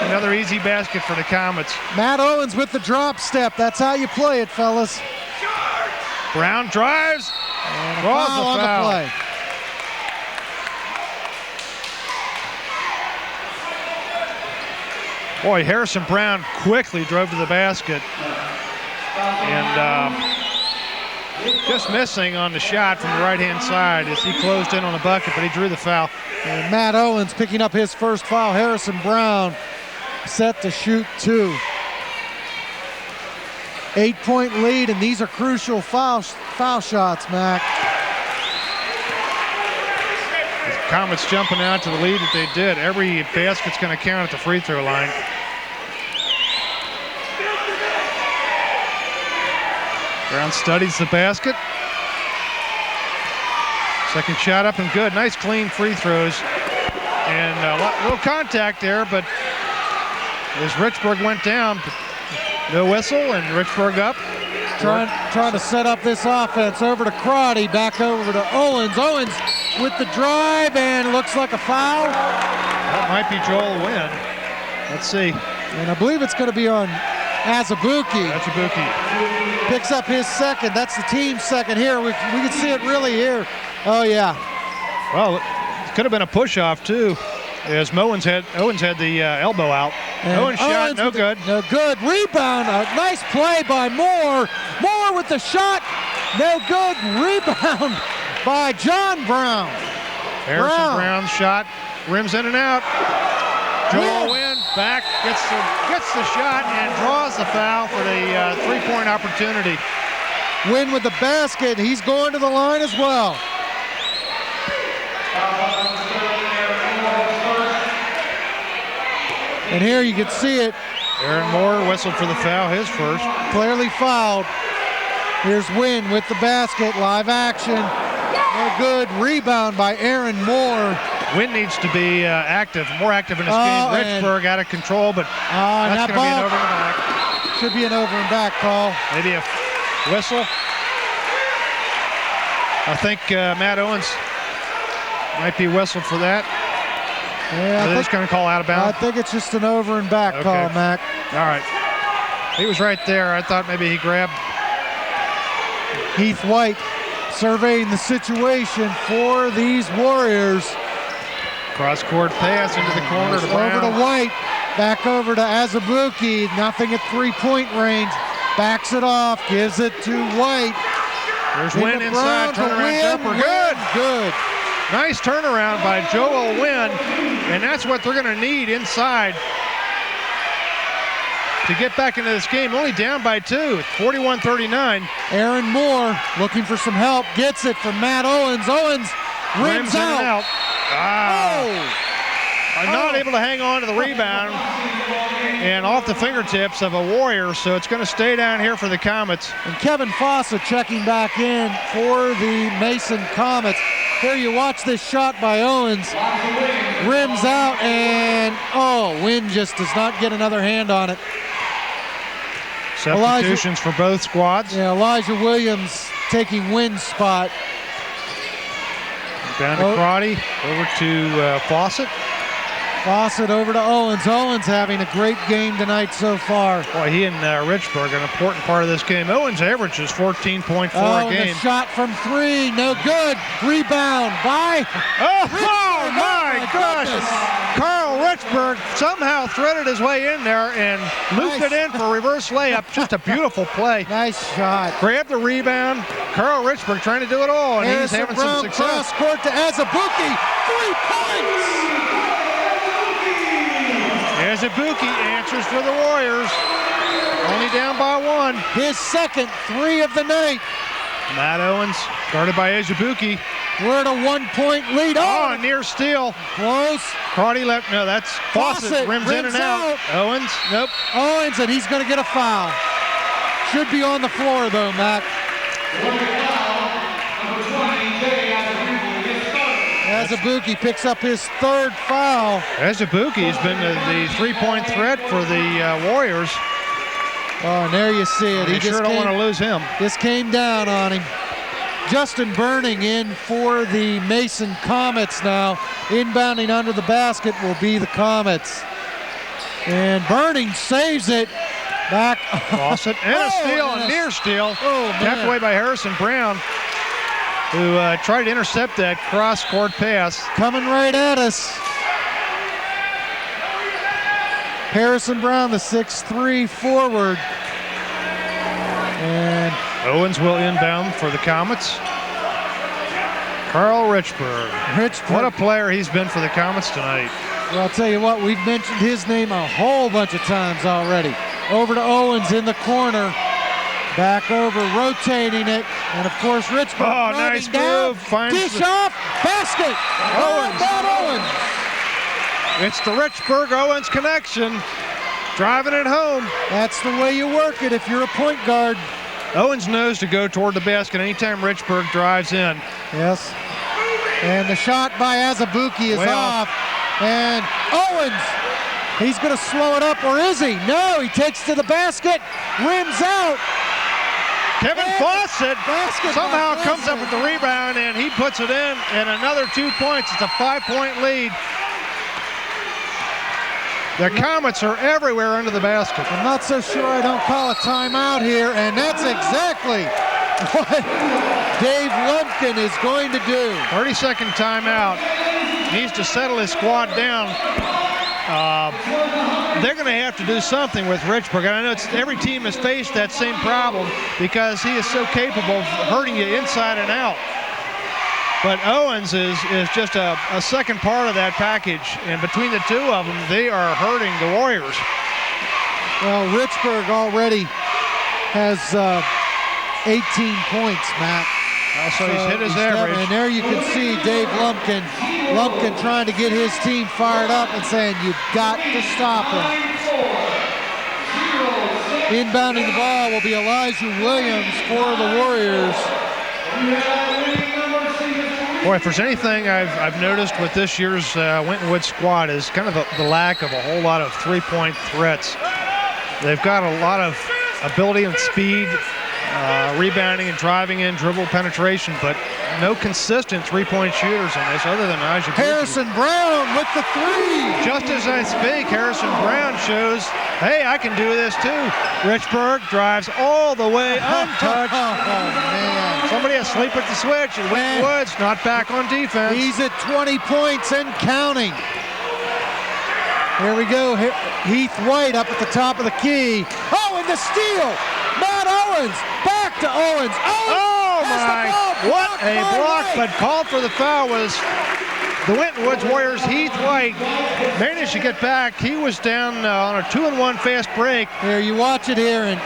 Another easy basket for the Comets. Matt Owens with the drop step. That's how you play it, fellas. Brown drives. And a foul on the play. Boy, Harrison Brown quickly drove to the basket. And just missing on the shot from the right-hand side as he closed in on the bucket, but he drew the foul. And Matt Owens picking up his first foul. Harrison Brown set to shoot 2. 8-point lead, and these are crucial foul shots, Mac. The Comets jumping out to the lead that they did. Every basket's going to count at the free throw line. Brown studies the basket. Second shot up and good. Nice clean free throws. And a little contact there, but as Richburg went down, no whistle, and Richburg up. Trying to set up this offense. Over to Crotty, back over to Owens. Owens with the drive, and looks like a foul. That might be Joel Wynn. Let's see. And I believe it's going to be on Azubuike. Azubuike picks up his second. That's the team's second here. We can see it really here. Oh, yeah. Well, it could have been a push-off, too, as Owens had the elbow out. And Owens shot, no good. No good. Rebound, a nice play by Moore. Moore with the shot, no good. Rebound by John Brown. Harrison Brown's shot, rims in and out. Joel Wynn back, gets the shot and draws the foul for the three-point opportunity. Wynn with the basket. He's going to the line as well. And here you can see it. Aaron Moore whistled for the foul, his first. Clearly fouled. Here's Wynn with the basket, live action. No good. Rebound by Aaron Moore. Wynn needs to be more active in this game. Richburg out of control, but that's going to be an over and back. Should be an over and back call. Maybe a whistle. I think Matt Owens might be whistled for that. Yeah, They're just going to call out of bounds. I think it's just an over and back call, Mac. All right. He was right there. I thought maybe he grabbed. Heath White surveying the situation for these Warriors. Cross-court pass into the corner to Brown. Over to White. Back over to Azubuike. Nothing at three-point range. Backs it off. Gives it to White. There's Wynn inside. Turnaround jumper. Good. Good. Nice turnaround by Joel Wynn. And that's what they're going to need inside to get back into this game. Only down by 2, 41-39. Aaron Moore looking for some help. Gets it from Matt Owens. Owens rims out. Not able to hang on to the rebound and off the fingertips of a Warrior, so it's going to stay down here for the Comets. And Kevin Fawcett checking back in for the Mason Comets. Here you watch this shot by Owens. Rims out, and Wynn just does not get another hand on it. Substitutions for both squads. Yeah, Elijah Williams taking Wynn's spot. Down to Crotty, over to Fawcett. Fawcett over to Owens. Owens having a great game tonight so far. Boy, he and Richburg, an important part of this game. Owens averages 14.4 a game. The shot from 3, no good. Rebound by... Oh my gosh! Carl Richburg somehow threaded his way in there and looped it in for a reverse layup. Just a beautiful play. Nice shot. Grabbed the rebound. Carl Richburg trying to do it all, and he's having some success. Cross court to Azubuike. 3 points! Azubuike answers for the Warriors. Only down by 1. His second 3 of the night. Matt Owens guarded by Azubuike. We're at a 1-point lead. Oh, near steal. Close. Crotty left. No, that's Fawcett. Rims in and out. Owens. Nope. Owens, and he's going to get a foul. Should be on the floor, though, Matt. Azubuike picks up his 3rd foul. Azubuike has been the 3-point threat for the Warriors. Oh, and there you see it. He sure don't want to lose him. Just came down on him. Justin Burning in for the Mason Comets now. Inbounding under the basket will be the Comets. And Burning saves it. Back. Fawcett and a steal, a near steal. Tapped away by Harrison Brown, who tried to intercept that cross-court pass. Coming right at us. Harrison Brown, the 6'3" forward. And Owens will inbound for the Comets. Carl Richburg. What a player he's been for the Comets tonight. Well, I'll tell you what, we've mentioned his name a whole bunch of times already. Over to Owens in the corner. Back over, rotating it. And, of course, Richburg. Oh, nice move. Dish off, basket. Owens. It's the Richburg-Owens connection. Driving it home. That's the way you work it if you're a point guard. Owens knows to go toward the basket anytime Richburg drives in. Yes. And the shot by Azubuike is off. And Owens, he's going to slow it up, or is he? No, he takes to the basket, rims out. Kevin Fawcett somehow comes up with the rebound, and he puts it in, and another 2 points. It's a 5-point lead. The Comets are everywhere under the basket. I'm not so sure I don't call a timeout here, and that's exactly what Dave Lumpkin is going to do. 30-second timeout. Needs to settle his squad down. They're going to have to do something with Richburg. And I know every team has faced that same problem because he is so capable of hurting you inside and out. But Owens is just a second part of that package. And between the two of them, they are hurting the Warriors. Well, Richburg already has 18 points, Matt. So he's hit his average. And there you can see Dave Lumpkin trying to get his team fired up and saying, you've got to stop him. Inbounding the ball will be Elijah Williams for the Warriors. Boy, if there's anything I've noticed with this year's Winton Woods squad is kind of the lack of a whole lot of three-point threats. They've got a lot of ability and speed rebounding and driving in, dribble penetration, but no consistent three-point shooters in this other than Elijah. Harrison Brown with the three. Just as I speak, Harrison Brown shows, hey, I can do this too. Richburg drives all the way untouched. Oh, man. Somebody asleep at the switch, and Winton Woods not back on defense. He's at 20 points and counting. Here we go. Heath White up at the top of the key. Oh, and the steal. Matt Owens. Back to Owens. Oh, my. What a block, but called for the foul was the Winton Woods Warriors. Heath White managed to get back. He was down on a 2-and-1 fast break. Here, you watch it here. And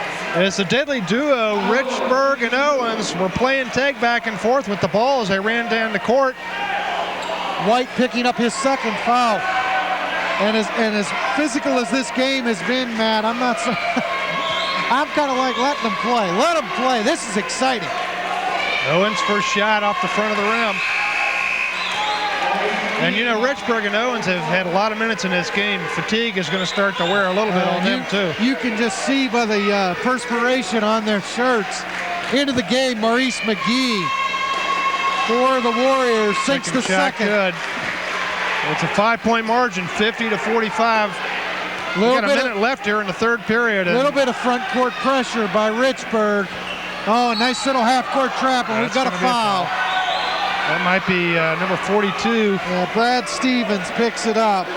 it's a deadly duo. Richburg and Owens were playing tag back and forth with the ball as they ran down the court. White picking up his second foul. And as physical as this game has been, Matt, I'm not so I'm kind of like letting them play. Let them play. This is exciting. Owens' first shot off the front of the rim. And you know, Richburg and Owens have had a lot of minutes in this game. Fatigue is going to start to wear a little bit on them too. You can just see by the perspiration on their shirts. Into the game, Maurice McGee for the Warriors, sinks the second. Good. It's a 5-point margin, 50-45. We got a minute left here in the third period. A little bit of front court pressure by Richburg. Oh, a nice little half-court trap, and we've got a foul. That might be number 42. Brad Stevens picks it up.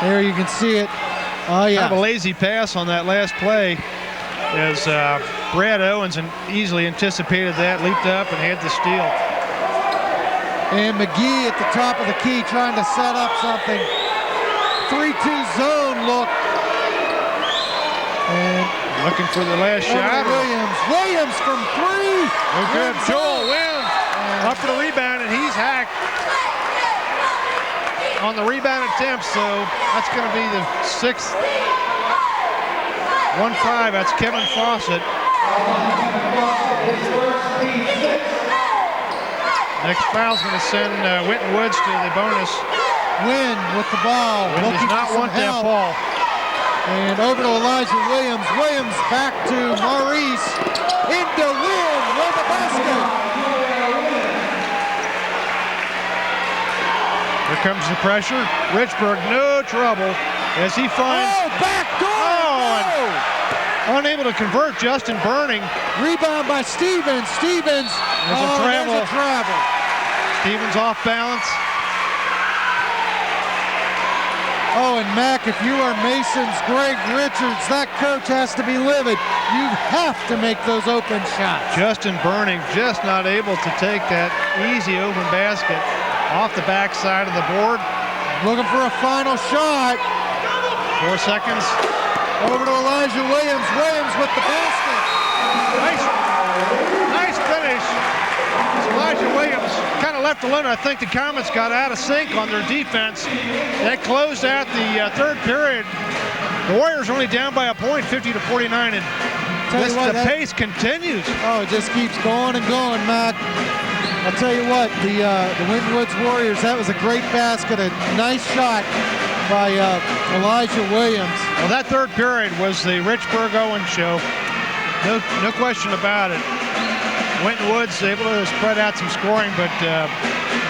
There you can see it. Oh, yeah. Kind of a lazy pass on that last play as Brad Owens easily anticipated that, leaped up and had the steal. And McGee at the top of the key trying to set up something. 3-2 zone look. And looking for the last shot. Williams from three. Good. Joel Williams up for the rebound, and he's hacked on the rebound attempt, so that's going to be the sixth. 1-5, that's Kevin Fawcett. Next foul's going to send Winton Woods to the bonus. Wynn with the ball. Wynn does not want that ball. And over to Elijah Williams. Williams back to Maurice. Into Wynn with the basket. Here comes the pressure. Richburg, no trouble as he finds. Oh, back door. Oh, unable to convert. Justin Burning. Rebound by Stevens. Stevens. There's a travel. There's a travel. Stevens off balance. Oh, and Mac, if you are Mason's Greg Richards, that coach has to be livid. You have to make those open shots. Justin Burning just not able to take that easy open basket off the backside of the board. Looking for a final shot. 4 seconds. Over to Elijah Williams. Williams with the basket. Nice finish. Elijah Williams kind of left alone. I think the Comets got out of sync on their defense. That closed out the third period. The Warriors only down by a point, 50-49, and the pace continues. Oh, it just keeps going and going, Matt. I'll tell you what, the Winton Woods Warriors, that was a great basket, a nice shot by Elijah Williams. Well, that third period was the Richburg Owens show. No question about it. Winton Woods able to spread out some scoring, but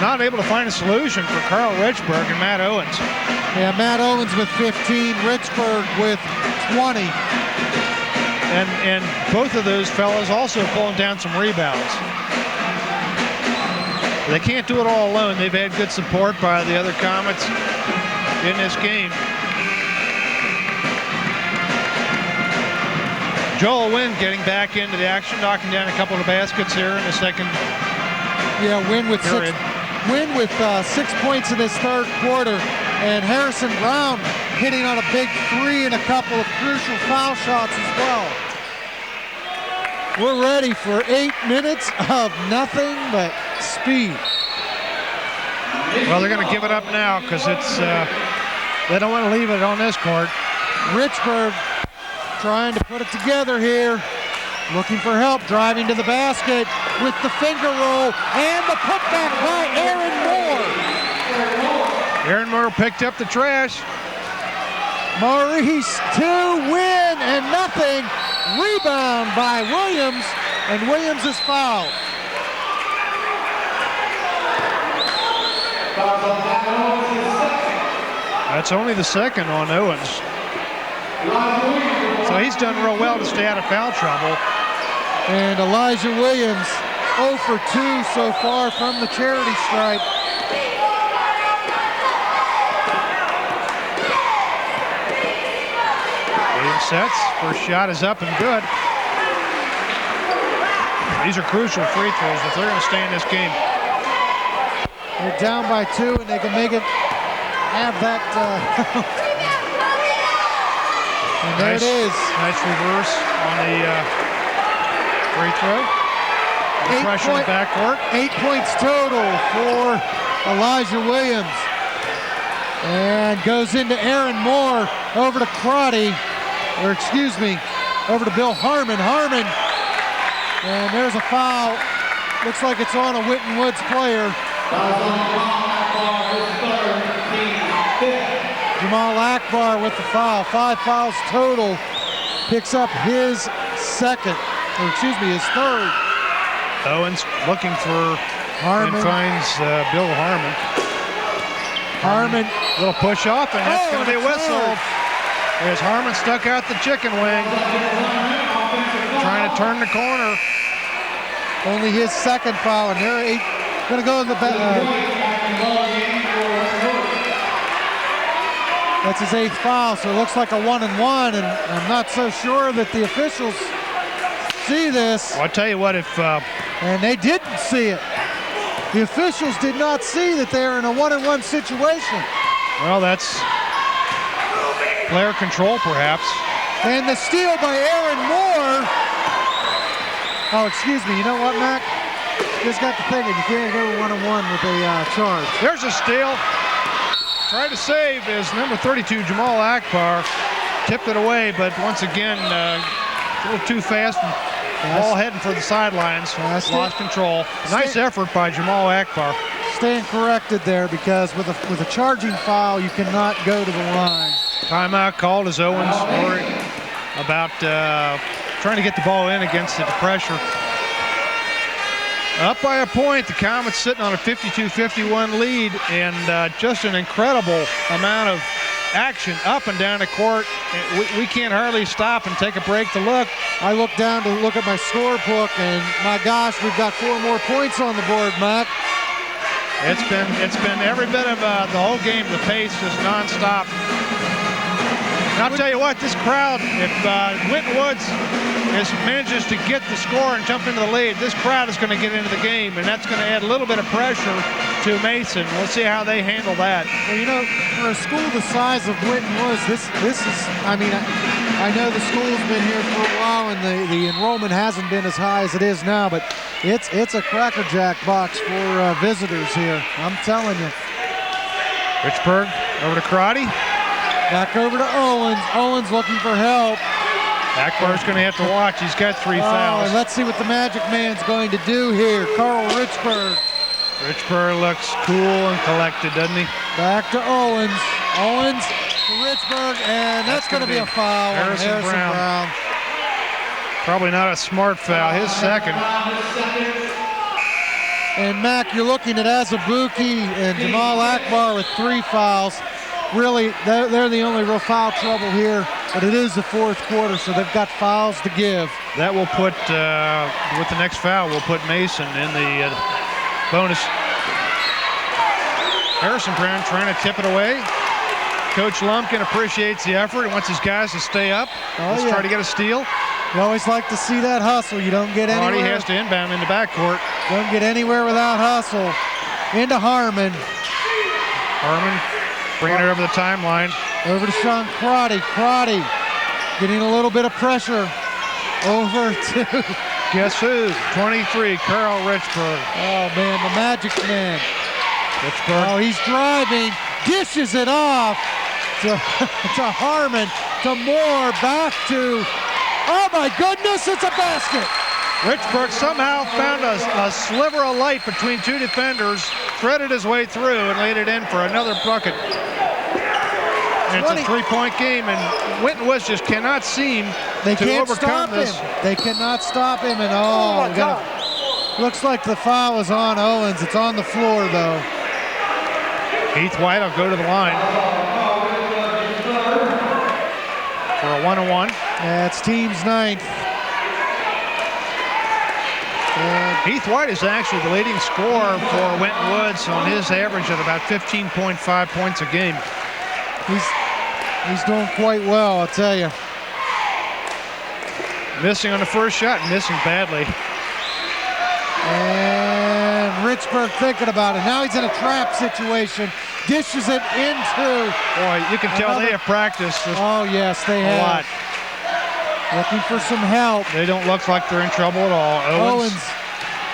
not able to find a solution for Carl Richburg and Matt Owens. Yeah, Matt Owens with 15, Richburg with 20. And both of those fellas also pulling down some rebounds. They can't do it all alone. They've had good support by the other Comets in this game. Joel Wynn getting back into the action, knocking down a couple of baskets here in the second. Yeah, Wynn with period. 6 points in this third quarter, and Harrison Brown hitting on a big three and a couple of crucial foul shots as well. We're ready for 8 minutes of nothing but speed. Well, they're going to give it up now because it's they don't want to leave it on this court. Richburg trying to put it together here. Looking for help, driving to the basket with the finger roll and the putback by Aaron Moore. Aaron Moore picked up the trash. Maurice to win and nothing. Rebound by Williams, and Williams is fouled. That's only the second on Owens. So he's done real well to stay out of foul trouble. And Elijah Williams 0 for 2 so far from the charity stripe. Williams sets. First shot is up and good. These are crucial free throws if they're going to stay in this game. They're down by 2 and they can make it have that. And there Nice, it is. Nice reverse on the free throw. Pressure in the backcourt. 8 points total for Elijah Williams. And goes into Aaron Moore, over to Crotty, or excuse me, over to Bill Harmon. Harmon, and there's a foul. Looks like it's on a Winton Woods player. Jamal Akbar with the foul. 5 fouls total. Picks up his second, or excuse me, his third. Owens looking for Harmon. and finds Bill Harmon. Harmon. Little push off, and that's going to be whistled. As Harmon stuck out the chicken wing, trying to turn the corner. Only his second foul, and they're going to go in the that's his 8th foul, so it looks like a 1-and-1, and I'm not so sure that the officials see this. Well, I'll tell you what, if and they didn't see it. The officials did not see that they're in a 1-and-1 situation. well, that's player control, perhaps. And the steal by Aaron Moore. Oh, excuse me. You know what, Mac? Just got to thinking, you can't go 1-on-1 with a charge. There's a steal. Tried to save is number 32, Jamal Akbar. Tipped it away, but once again, a little too fast. Ball heading for the sidelines. Lost control. Nice effort by Jamal Akbar. Staying corrected there, because with a charging foul, you cannot go to the line. Timeout called as Owens worried about trying to get the ball in against the pressure. Up by a point, the Comets sitting on a 52-51 lead, and just an incredible amount of action up and down the court. We can't hardly stop and take a break to look. I look down to look at my scorebook, and my gosh, we've got 4 more points on the board, Mac. It's been every bit of the whole game, the pace just nonstop. And I'll tell you what, this crowd, if Winton Woods manages to get the score and jump into the lead, this crowd is going to get into the game, and that's going to add a little bit of pressure to Mason. We'll see how they handle that. Well, you know, for a school the size of Winton Woods, this is, I mean, I know the school's been here for a while, and the enrollment hasn't been as high as it is now, but it's a crackerjack box for visitors here. I'm telling you. Richburg over to Crotty. Back over to Owens. Owens looking for help. Akbar's going to have to watch. He's got 3 fouls. And let's see what the Magic Man's going to do here. Carl Richburg. Richburg looks cool and collected, doesn't he? Back to Owens. Owens to Richburg, and that's going to be a foul. Harrison Brown. Probably not a smart foul. His second. And Mac, you're looking at Azubuike and Jamal Akbar with 3 fouls. Really, they're the only real foul trouble here, but it is the 4th quarter, so they've got fouls to give. That will put, with the next foul, will put Mason in the bonus. Harrison Brown trying to tip it away. Coach Lumpkin appreciates the effort and wants his guys to stay up. Let's try to get a steal. You always like to see that hustle. You don't get anywhere. Hardy has to inbound in the backcourt. Don't get anywhere without hustle. Into Harmon. Harmon bringing it over the timeline. Over to Sean Crotty. Crotty getting a little bit of pressure. Over to... Guess who? 23, Carl Richburg. Oh, man, the Magic Man. Richburg. Oh, he's driving. Dishes it off to Harmon. To Moore. Back to... Oh, my goodness, it's a basket. Richburg somehow found a sliver of light between 2 defenders, threaded his way through, and laid it in for another bucket. And it's a three-point game, and Winton Woods just cannot seem They to can't overcome stop this. him. They cannot stop him. And looks like the foul is on Owens. It's on the floor, though. Heath White will go to the line for a 1-on-1. That's team's ninth. And Heath White is actually the leading scorer for Winton Woods on his average at about 15.5 points a game. he's doing quite well, I'll tell you. Missing on the first shot, missing badly. And Richburg thinking about it. Now he's in a trap situation. Dishes it into. Boy, you can tell they have practiced this Oh, yes, they a have. lot. Looking for some help. They don't look like they're in trouble at all.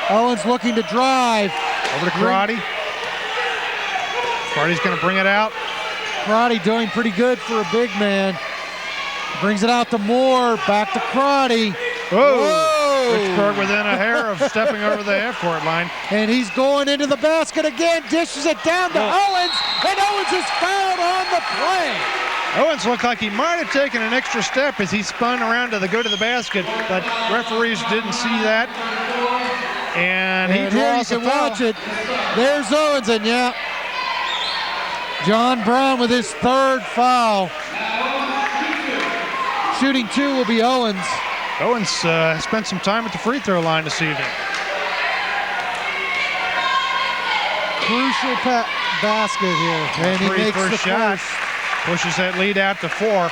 Owens looking to drive. Over to Karate. Karate's going to bring it out. Karate doing pretty good for a big man. Brings it out to Moore. Back to Karate. Whoa! Richburg within a hair of stepping over the half-court line. And he's going into the basket again. Dishes it down to Owens. And Owens is fouled on the play. Owens looked like he might have taken an extra step as he spun around to go to the basket, but referees didn't see that. And he draws the foul. Watch it. There's Owens, and yeah. John Brown with his third foul. Shooting two will be Owens. Owens spent some time at the free throw line this evening. Crucial basket here. And he makes the shot. Pushes that lead out to 4.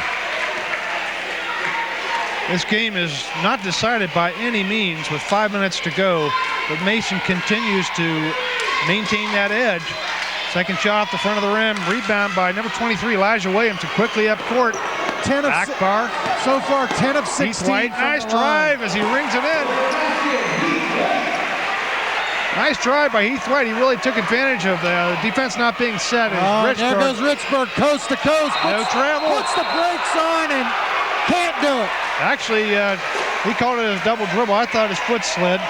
This game is not decided by any means with 5 minutes to go, but Mason continues to maintain that edge. Second shot off the front of the rim, rebound by number 23, Elijah Williams, and quickly up court. Akbar. So far, 10 of 16. Heath White, nice drive as he rings it in. Nice drive by Heath White. He really took advantage of the defense not being set. There goes Richburg, coast to coast. No travel. Puts the brakes on and can't do it. Actually, he called it a double dribble. I thought his foot slid.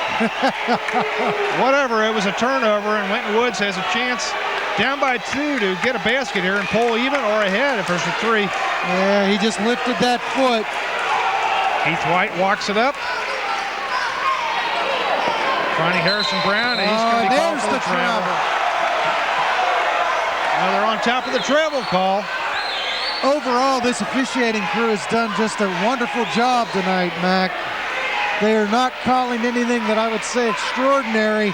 Whatever, it was a turnover, and Winton Woods has a chance down by 2 to get a basket here and pull even or ahead if there's a 3. Yeah, he just lifted that foot. Heath White walks it up. Finding Harrison Brown, and he's going to be called for the travel. Now they're on top of the travel call. Overall, this officiating crew has done just a wonderful job tonight, Mac. They are not calling anything that I would say extraordinary,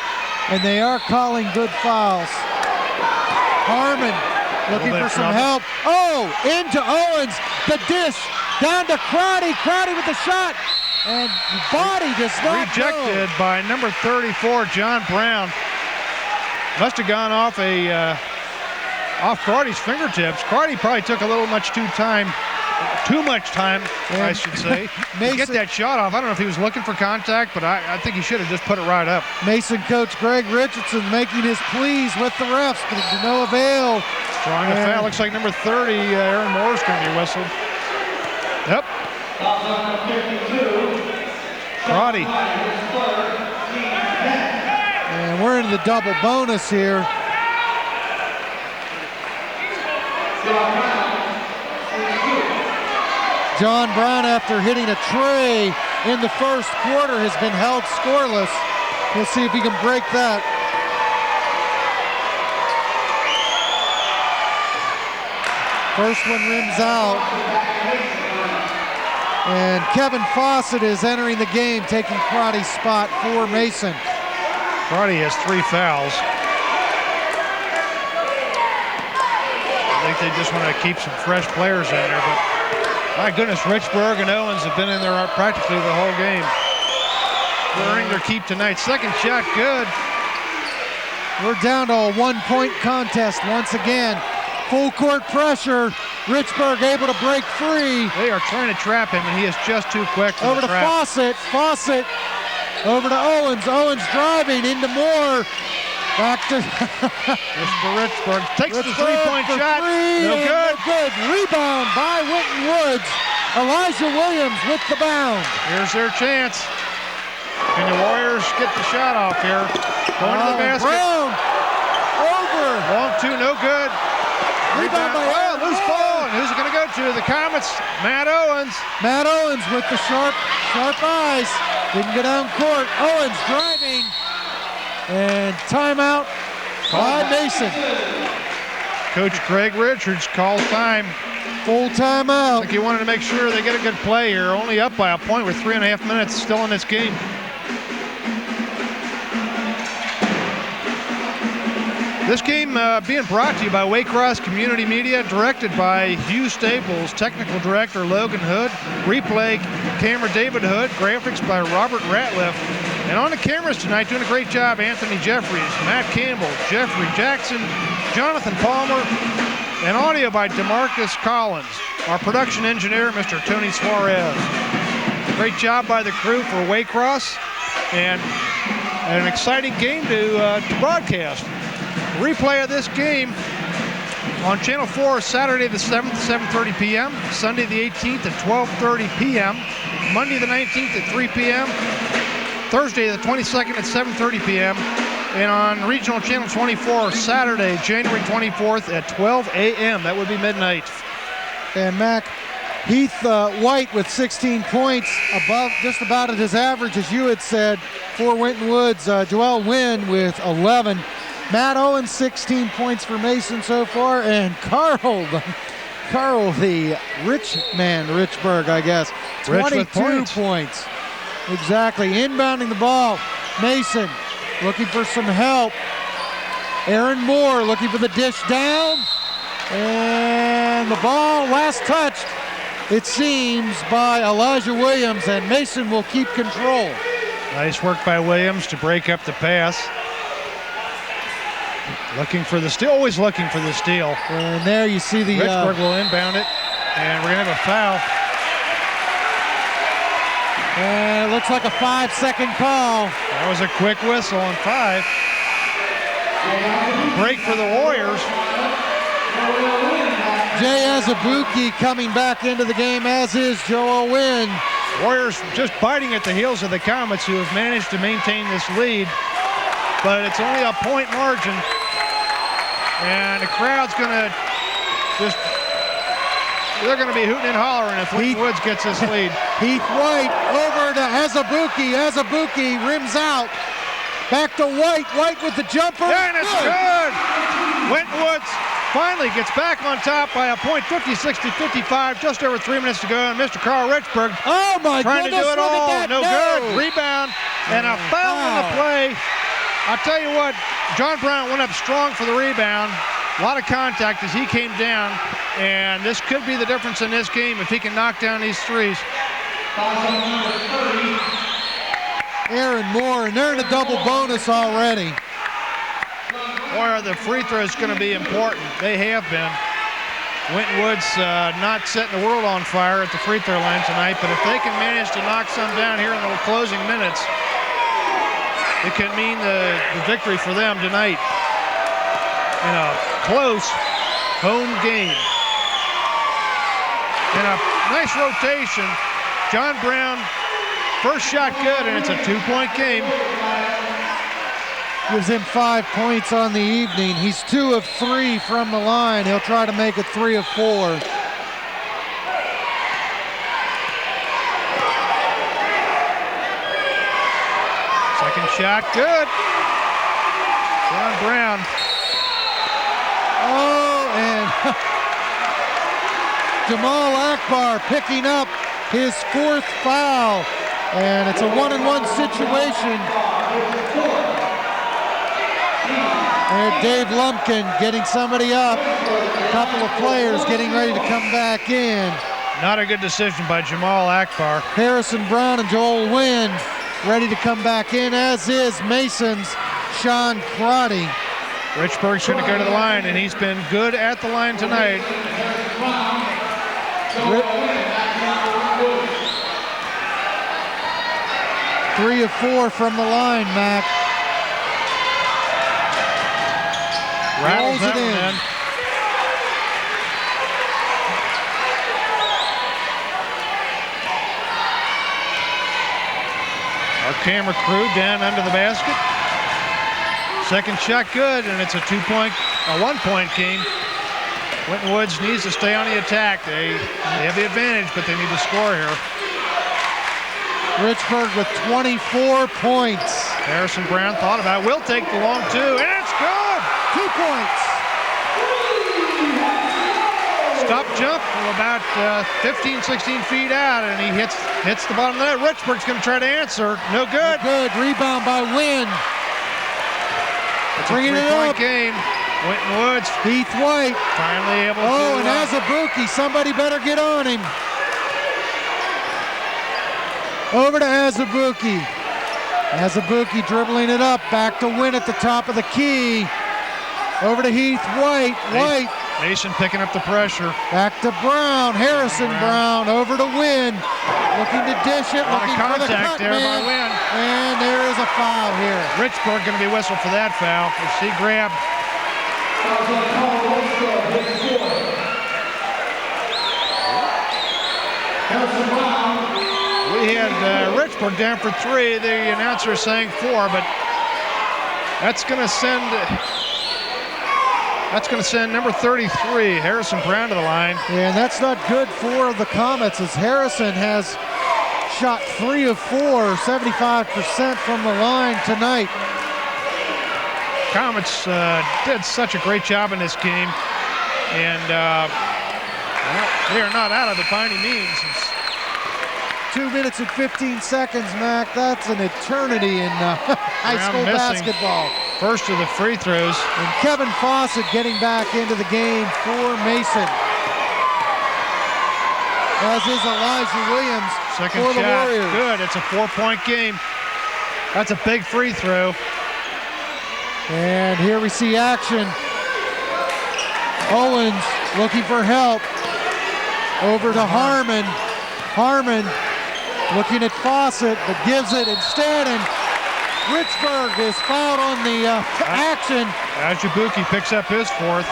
and they are calling good fouls. Harmon looking for some help. Oh, into Owens. The dish down to Crotty. Crotty with the shot. And body does not rejected by number 34, John Brown. Must have gone off off Carty's fingertips. Carty probably took a little too much time, I should say, to get that shot off. I don't know if he was looking for contact, but I think he should have just put it right up. Mason coach Greg Richardson making his pleas with the refs, but to no avail. Drawing a foul. Looks like number 30, Aaron Moore's going to be whistled. Yep. Crotty. And we're in the double bonus here. John Brown, after hitting a tray in the first quarter, has been held scoreless. We'll see if he can break that. First one rims out. And Kevin Fawcett is entering the game, taking Crotty's spot for Mason. Crotty has 3 fouls. I think they just want to keep some fresh players in there, but my goodness, Richburg and Owens have been in there practically the whole game. Earning their keep tonight. Second shot, good. We're down to a 1-point contest once again. Full court pressure. Richburg able to break free. They are trying to trap him, and he is just too quick for over the to trap. Fawcett. Fawcett over to Owens. Owens driving into Moore. Back to Richburg. Takes the 3-point shot. No good. No good. Rebound by Winton Woods. Elijah Williams with the bound. Here's their chance. Can the Warriors get the shot off here? Going to the basket. Brown over. Long 2, no good. Rebound by loose ball. and who's it going to go to? The Comets, Matt Owens. Matt Owens with the sharp eyes. Didn't get on court. Owens driving. And timeout by Mason. Coach Greg Richards calls time. Full timeout. Like he wanted to make sure they get a good play here. Only up by a point with 3.5 minutes still in this game. This game being brought to you by Waycross Community Media, directed by Hugh Staples, technical director Logan Hood, replay camera David Hood, graphics by Robert Ratliff. And on the cameras tonight, doing a great job, Anthony Jeffries, Matt Campbell, Jeffrey Jackson, Jonathan Palmer, and audio by DeMarcus Collins. Our production engineer, Mr. Tony Suarez. Great job by the crew for Waycross, and an exciting game to broadcast. Replay of this game on Channel 4 Saturday the 7th, 7:30 p.m., Sunday the 18th at 12:30 p.m., Monday the 19th at 3 p.m., Thursday the 22nd at 7:30 p.m., and on regional Channel 24 Saturday, January 24th at 12 a.m. That would be midnight. And Mac, Heath White with 16 points, above just about at his average, as you had said, for Winton Woods. Joel Wynn with 11. Matt Owens, 16 points for Mason so far, and Carl, the rich man, Richburg, I guess, 22 points. Exactly, inbounding the ball. Mason looking for some help. Aaron Moore looking for the dish down. And the ball last touched, it seems, by Elijah Williams, and Mason will keep control. Nice work by Williams to break up the pass. Looking for the steal, always looking for the steal. And there you see the... Richburg will inbound it, and we're going to have a foul. And it looks like a 5-second call. That was a quick whistle on 5. Break for the Warriors. Jay Azabuki coming back into the game, as is Joel Wynn. Warriors just biting at the heels of the Comets, who have managed to maintain this lead, but it's only a point margin. And the crowd's going to just, they're going to be hooting and hollering if Winton Woods gets this lead. Heath White over to Azabuki. Azabuki rims out. Back to White. White with the jumper. And it's good. Winton Woods finally gets back on top by a point, 56-55, just over 3 minutes to go. And Mr. Carl Richburg trying to do it all. No good. Rebound and a foul on the play. I'll tell you what, John Brown went up strong for the rebound. A lot of contact as he came down, and this could be the difference in this game if he can knock down these threes. Aaron Moore, and they're in a double bonus already. Boy, are the free throws going to be important. They have been. Winton Woods not setting the world on fire at the free throw line tonight, but if they can manage to knock some down here in the closing minutes, it can mean the victory for them tonight in a close home game. And a nice rotation. John Brown, first shot good, and it's a 2-point game. Gives him 5 points on the evening. He's 2 of 3 from the line. He'll try to make it 3 of 4. Second shot, good. John Brown. Oh, and Jamal Akbar picking up his 4th foul. And it's a 1-on-1 situation. And Dave Lumpkin getting somebody up. A couple of players getting ready to come back in. Not a good decision by Jamal Akbar. Harrison Brown and Joel Wynn ready to come back in, as is Mason's Sean Crotty. Richburg's going to go to the line, and he's been good at the line tonight. 3 of 4 from the line, Mac. Rattles it in. Our camera crew down under the basket. Second shot good, and it's a 1-point game. Winton Woods needs to stay on the attack. They have the advantage, but they need to score here. Richburg with 24 points. Harrison Brown thought about it. Will take the long two, and it's good! 2 points. Stop jump from about 15, 16 feet out, and he hits the bottom of the net. Richburg's going to try to answer. No good. Good. Rebound by Wynn. It's Bringing a it three-point up. game. Winton Woods Heath White. finally able to. Oh, and Azubuike. Somebody better get on him. Over to Azubuike. Azubuike dribbling it up. Back to Wynn at the top of the key. Over to Heath White. White. Mason picking up the pressure. Back to Brown. Harrison Brown over to Wynn. Looking to dish it. A lot of Looking for the contact cut there by man. Wynn. And there is a foul here. Richburg going to be whistled for that foul. He grabbed. We had Richburg down for 3. The announcer is saying 4, but that's going to send number 33, Harrison Brown, to the line. Yeah, and that's not good for the Comets, as Harrison has shot 3 of 4, 75% from the line tonight. Comets did such a great job in this game, and they are not out of it by any means. It's 2 minutes and 15 seconds, Mac. That's an eternity in high school basketball. First of the free throws. And Kevin Fawcett getting back into the game for Mason. As is Elijah Williams Second for the shot, Warriors. good. It's a 4-point game. That's a big free throw. And here we see action. Owens looking for help. Over to Harmon. Harmon looking at Fawcett, but gives it instead, and Richburg is fouled on the action. Azubuike picks up his 4th.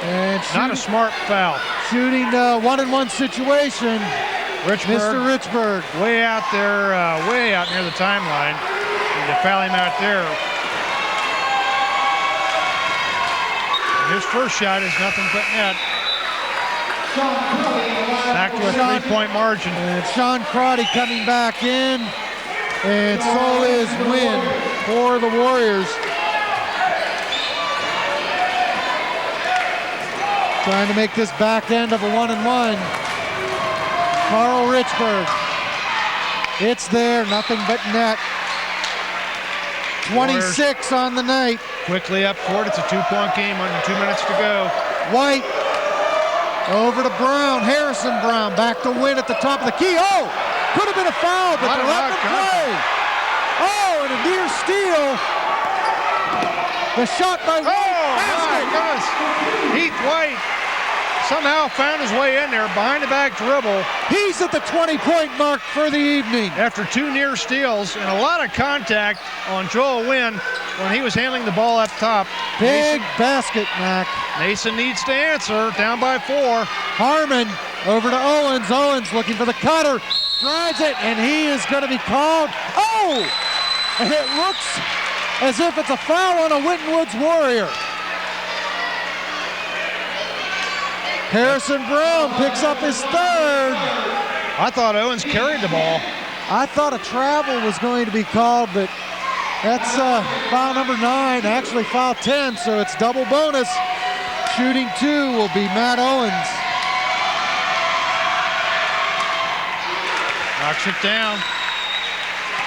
And Not a smart foul. shooting 1-on-1 situation. Richburg, Mr. Richburg. way out there, way out near the timeline. And to foul him out there. And his first shot is nothing but net. Back to a 3-point margin. And Sean Crotty coming back in. And so is Wynn for the Warriors. Trying to make this back end of a 1-on-1. Carl Richburg. It's there, nothing but net. 26 on the night. Quickly up court. It's a 2-point game, under 2 minutes to go. White over to Brown. Harrison Brown back to Wynn at the top of the key. Oh, could have been a foul, but they're letting him play. Oh, and a near steal. The shot by White. Oh, my goodness. Heath White somehow found his way in there, behind the back dribble. He's at the 20-point mark for the evening. After 2 near steals and a lot of contact on Joel Wynn when he was handling the ball up top. Big basket, Mac. Mason needs to answer, down by 4. Harmon over to Owens. Owens looking for the cutter. Drives it, and he is going to be called. Oh! And it looks as if it's a foul on a Winton Woods Warrior. Harrison Brown picks up his 3rd. I thought Owens carried the ball. I thought a travel was going to be called, but that's foul number 9, actually foul 10, so it's double bonus. Shooting 2 will be Matt Owens. Knocks it down.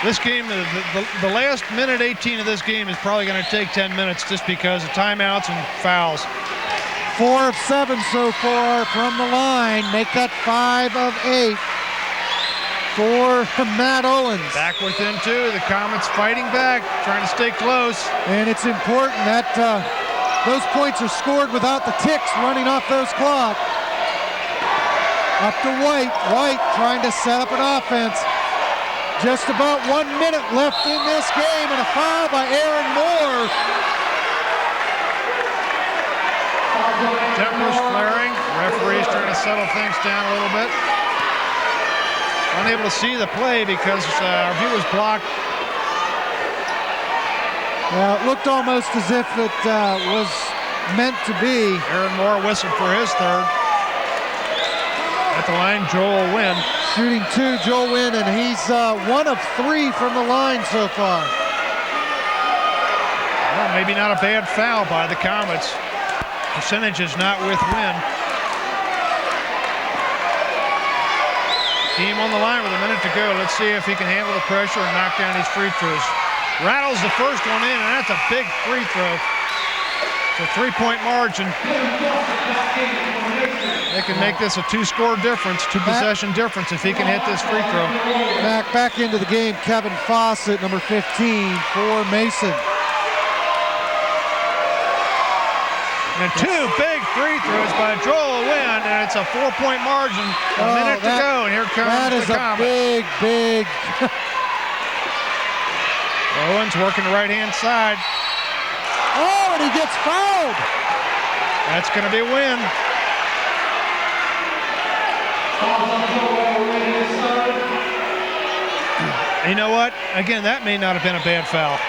This game, the last minute 18 of this game is probably going to take 10 minutes just because of timeouts and fouls. 4 of 7 so far from the line. Make that 5 of 8 for Matt Owens. Back within 2. The Comets fighting back, trying to stay close. And it's important that those points are scored without the ticks running off those clock. Up to White. White trying to set up an offense. Just about 1 minute left in this game, and a foul by Aaron Moore. Tempers flaring. Referee's trying to settle things down a little bit. Unable to see the play because our view was blocked. It looked almost as if it was meant to be. Aaron Moore whistled for his third. At the line, Joel Wynn. Shooting 2, Joel Wynn, and he's 1 of 3 from the line so far. Well, maybe not a bad foul by the Comets. Percentage is not with Wynn. Team on the line with a minute to go. Let's see if he can handle the pressure and knock down his free throws. Rattles the first one in, and that's a big free throw. It's a 3-point margin. They can make this a 2-score difference, 2-possession difference if he can hit this free throw. Back into the game, Kevin Fawcett, number 15 for Mason. And 2 big free throws by Joel Wynn, and it's a 4-point margin. A minute to go, and here comes the Comets. That is a big. Owens working the right-hand side. Oh, and he gets fouled. That's going to be Wynn. You know what? Again, that may not have been a bad foul.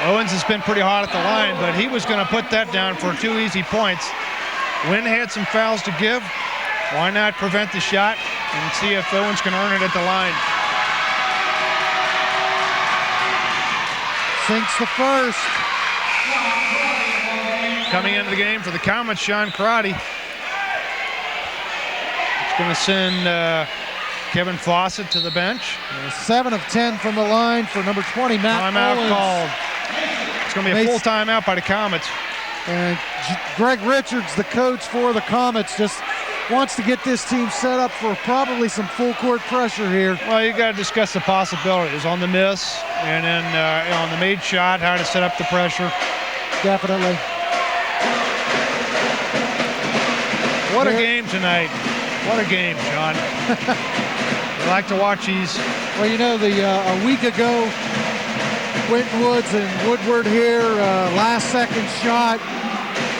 Owens has been pretty hot at the line, but he was going to put that down for 2 easy points. Wynn had some fouls to give. Why not prevent the shot and see if Owens can earn it at the line? Sinks the first. Coming into the game for the Comets, Sean Crotty. It's going to send Kevin Fawcett to the bench. 7 of 10 from the line for number 20, Matt Timeout Owens. called. It's going to be a full timeout by the Comets. And Greg Richards, the coach for the Comets, just wants to get this team set up for probably some full court pressure here. Well, you got to discuss the possibilities on the miss and then on the made shot, how to set up the pressure. Definitely. What a game tonight. What a game, Sean. You like to watch these. Well, you know, a week ago, Winton Woods and Woodward here, last second shot.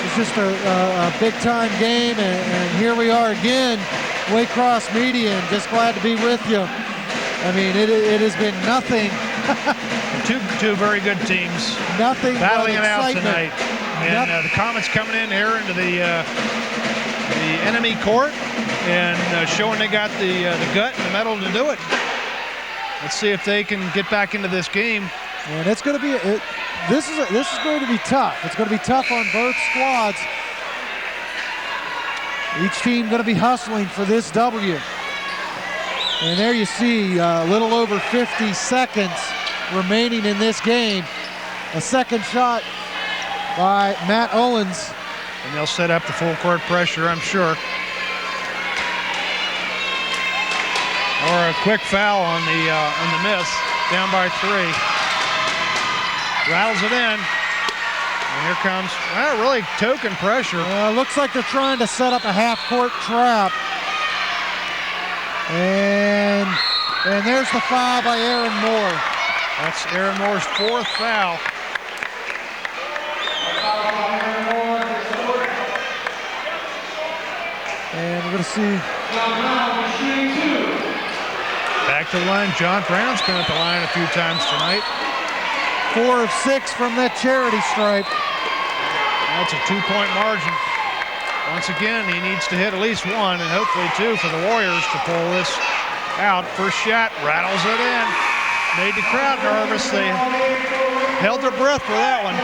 It's just a big-time game, and here we are again, Waycross Media, and just glad to be with you. I mean, it has been nothing. Two very good teams. Nothing battling but it out excitement. tonight. And the Comets coming in here into the enemy court and showing they got the gut and the mettle to do it. Let's see if they can get back into this game. And it's going to be this is going to be tough. It's going to be tough on both squads. Each team going to be hustling for this W. And there you see a little over 50 seconds remaining in this game. A second shot by Matt Owens. And they'll set up the full court pressure, I'm sure. Or a quick foul on the miss, down by 3. Rattles it in. And here comes, really token pressure. Looks like they're trying to set up a half-court trap. And there's the foul by Aaron Moore. That's Aaron Moore's 4th foul. And we're going to see. Back to the line. John Brown's been at the line a few times tonight. 4 of 6 from that charity stripe. That's a 2-point margin. Once again, he needs to hit at least 1 and hopefully 2 for the Warriors to pull this out. First shot, rattles it in. Made the crowd nervous. They held their breath for that one.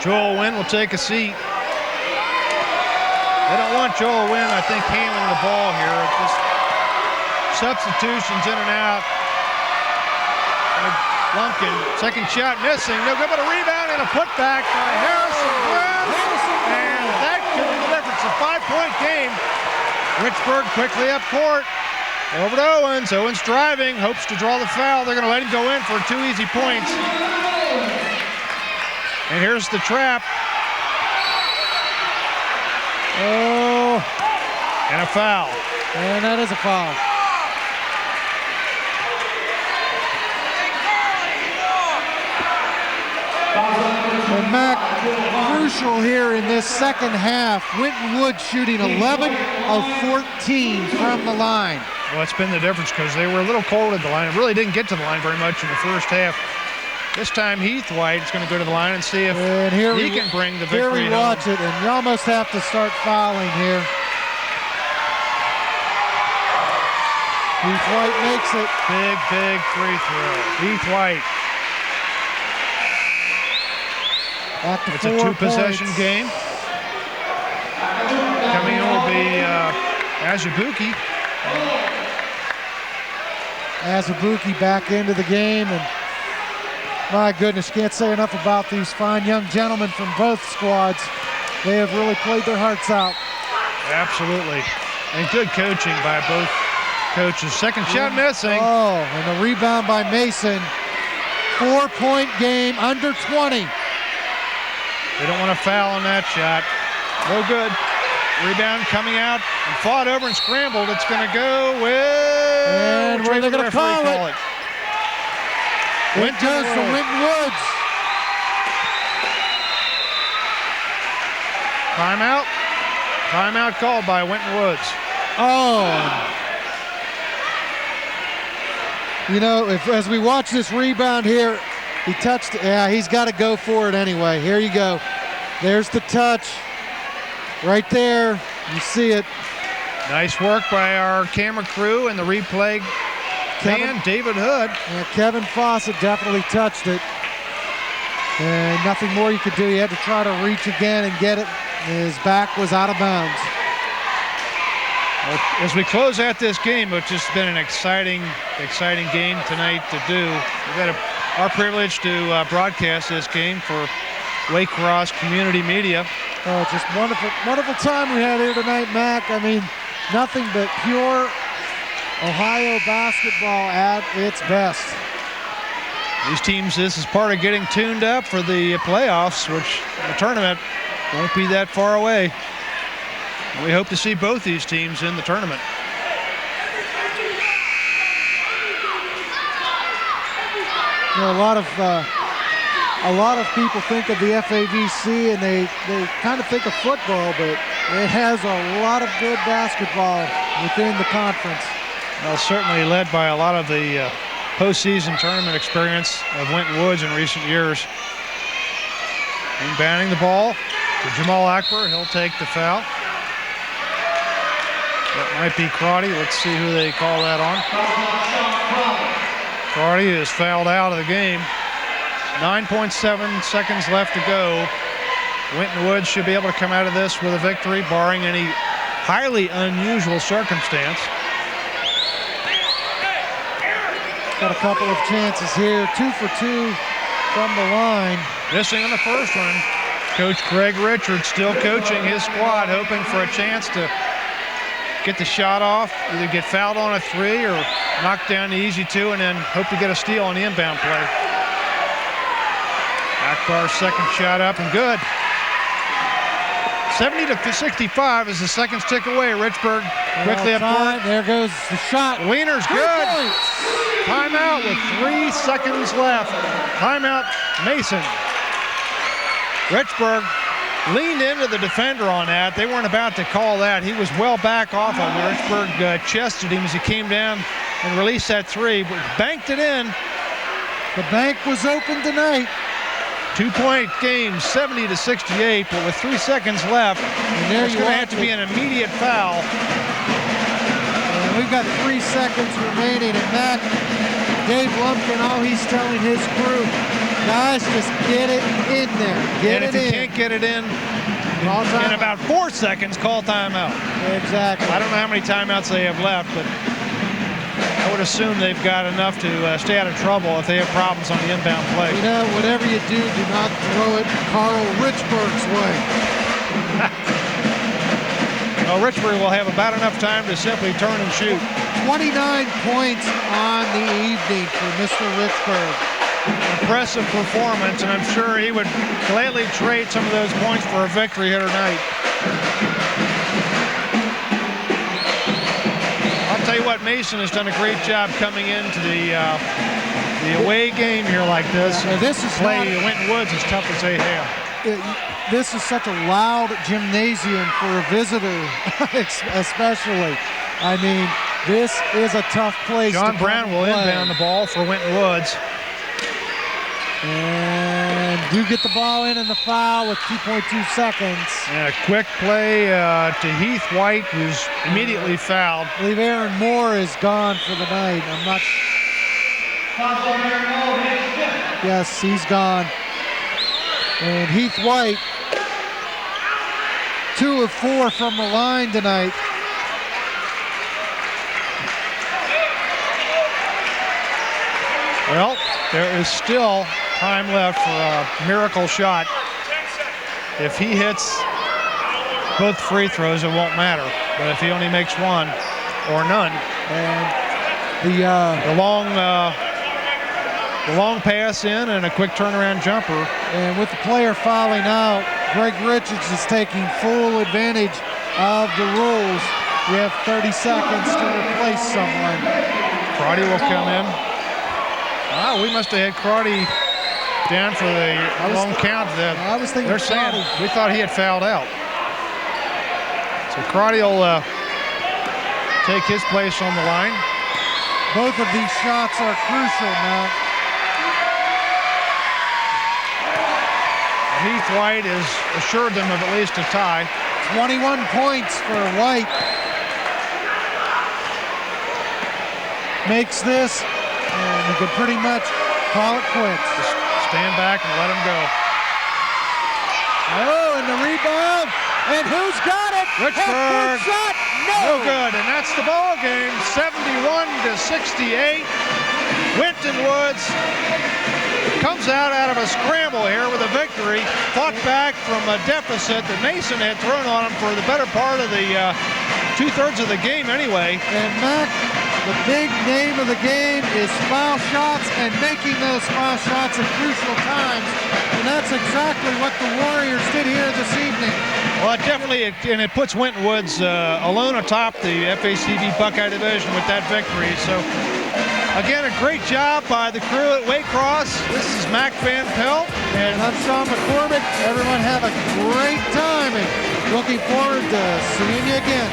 Joel Wynn will take a seat. They don't want Joel Wynn, I think, handling the ball here. It's just substitutions in and out. Lumpkin, second shot missing. No good, but a rebound and a putback by Harrison Brown. And that could be the difference. A 5-point game. Richburg quickly up court. Over to Owens. Owens driving, hopes to draw the foul. They're going to let him go in for 2 easy points. And here's the trap. Oh. And a foul. And that is a foul. And Mac, crucial here in this second half. Winton Woods shooting 11 of 14 from the line. Well, it's been the difference because they were a little cold at the line. It really didn't get to the line very much in the first half. This time Heath White is going to go to the line and see if he can bring the victory Here we home. watch it, and you almost have to start fouling here. Heath White makes it. Big free throw. Heath White. It's a two-possession game. Coming in will be Azubuike. Azubuike back into the game, and my goodness, can't say enough about these fine young gentlemen from both squads. They have really played their hearts out. Absolutely. And good coaching by both coaches. Second shot missing. Oh, and the rebound by Mason. 4-point game, under 20. They don't want to foul on that shot. No good. Rebound coming out and fought over and scrambled. It's going to go with... And where they're going to call it. It goes to Winton Woods. Timeout. Timeout called by Winton Woods. Oh. You know, as we watch this rebound here, he touched, yeah, he's got to go for it anyway. Here you go. There's the touch. Right there, you see it. Nice work by our camera crew and the replay man, David Hood. Yeah, Kevin Fawcett definitely touched it. And nothing more you could do. He had to try to reach again and get it. His back was out of bounds. Well, as we close out this game, which has been an exciting game tonight to do, we've got our privilege to broadcast this game for Waycross Community Media. Oh, just wonderful time we had here tonight, Mac. I mean, nothing but pure Ohio basketball at its best. These teams, this is part of getting tuned up for the playoffs, which the tournament won't be that far away. We hope to see both these teams in the tournament. You know, a lot of people think of the FAVC and they kind of think of football, but it has a lot of good basketball within the conference. Well, certainly led by a lot of the postseason tournament experience of Winton Woods in recent years. Inbounding the ball to Jamal Akbar. He'll take the foul. That might be Crotty. Let's see who they call that on. Crotty is fouled out of the game. 9.7 seconds left to go. Winton Woods should be able to come out of this with a victory, barring any highly unusual circumstance. Got a couple of chances here. 2 for 2 from the line. Missing on the first one. Coach Greg Richards still coaching his squad, hoping for a chance to get the shot off, either get fouled on a three or knock down the easy two, and then hope to get a steal on the inbound play. Akbar's second shot up and good. 70-65 as the seconds tick away. Richburg quickly up court. There goes the shot. Wiener's good. Timeout with 3 seconds left. Timeout Mason. Richburg leaned into the defender on that. They weren't about to call that. He was well back off of it. Richburg chested him as he came down and released that three, but banked it in. The bank was open tonight. 2-point game, 70-68, but with 3 seconds left, there's going to have to be an immediate foul. And we've got 3 seconds remaining, and Matt, Dave Lumpkin, all he's telling his crew, guys, just get it in there. Get it in. And if you can't get it in about 4 seconds, call timeout. Exactly. I don't know how many timeouts they have left, but I would assume they've got enough to stay out of trouble if they have problems on the inbound play. You know, whatever you do not throw it Carl Richburg's way. Well, Richburg will have about enough time to simply turn and shoot. 29 points on the evening for Mr. Richburg. Impressive performance, and I'm sure he would gladly trade some of those points for a victory here tonight. I'll tell you what, Mason has done a great job coming into the away game here like this. This is Winton Woods is tough as they have. This is such a loud gymnasium for a visitor, especially. I mean, this is a tough place. John Brown will inbound the ball for Winton Woods. And do get the ball in the foul with 2.2 seconds. And a quick play to Heath White, who's immediately fouled. I believe Aaron Moore is gone for the night. I'm not. Yes, he's gone. And Heath White, 2 of 4 from the line tonight. Well, there is still time left for a miracle shot. If he hits both free throws, it won't matter. But if he only makes one or none, and the long pass in and a quick turnaround jumper. And with the player fouling out, Greg Richards is taking full advantage of the rules. We have 30 seconds to replace someone. Crotty will come in. Wow, we must have had Crotty down for the long count. I was thinking they're saying Crotty. We thought he had fouled out. So Crotty will take his place on the line. Both of these shots are crucial, Matt. Heath White has assured them of at least a tie. 21 points for White. Makes this, and you can pretty much call it quits. Just stand back and let him go. Oh, and the rebound. And who's got it? Richburg. Shot. No good, and that's the ball game. 71-68. Winton Woods comes out of a scramble here with a victory. Fought back from a deficit that Mason had thrown on him for the better part of the 2/3 of the game anyway. And Mac, the big name of the game is foul shots and making those foul shots at crucial times. And that's exactly what the Warriors did here this evening. Well, it definitely, and it puts Winton Woods alone atop the FACB Buckeye division with that victory. So, again, a great job by the crew at Waycross. This is Mac Van Pelt. And I'm Sean McCormick. Everyone have a great time and looking forward to seeing you again.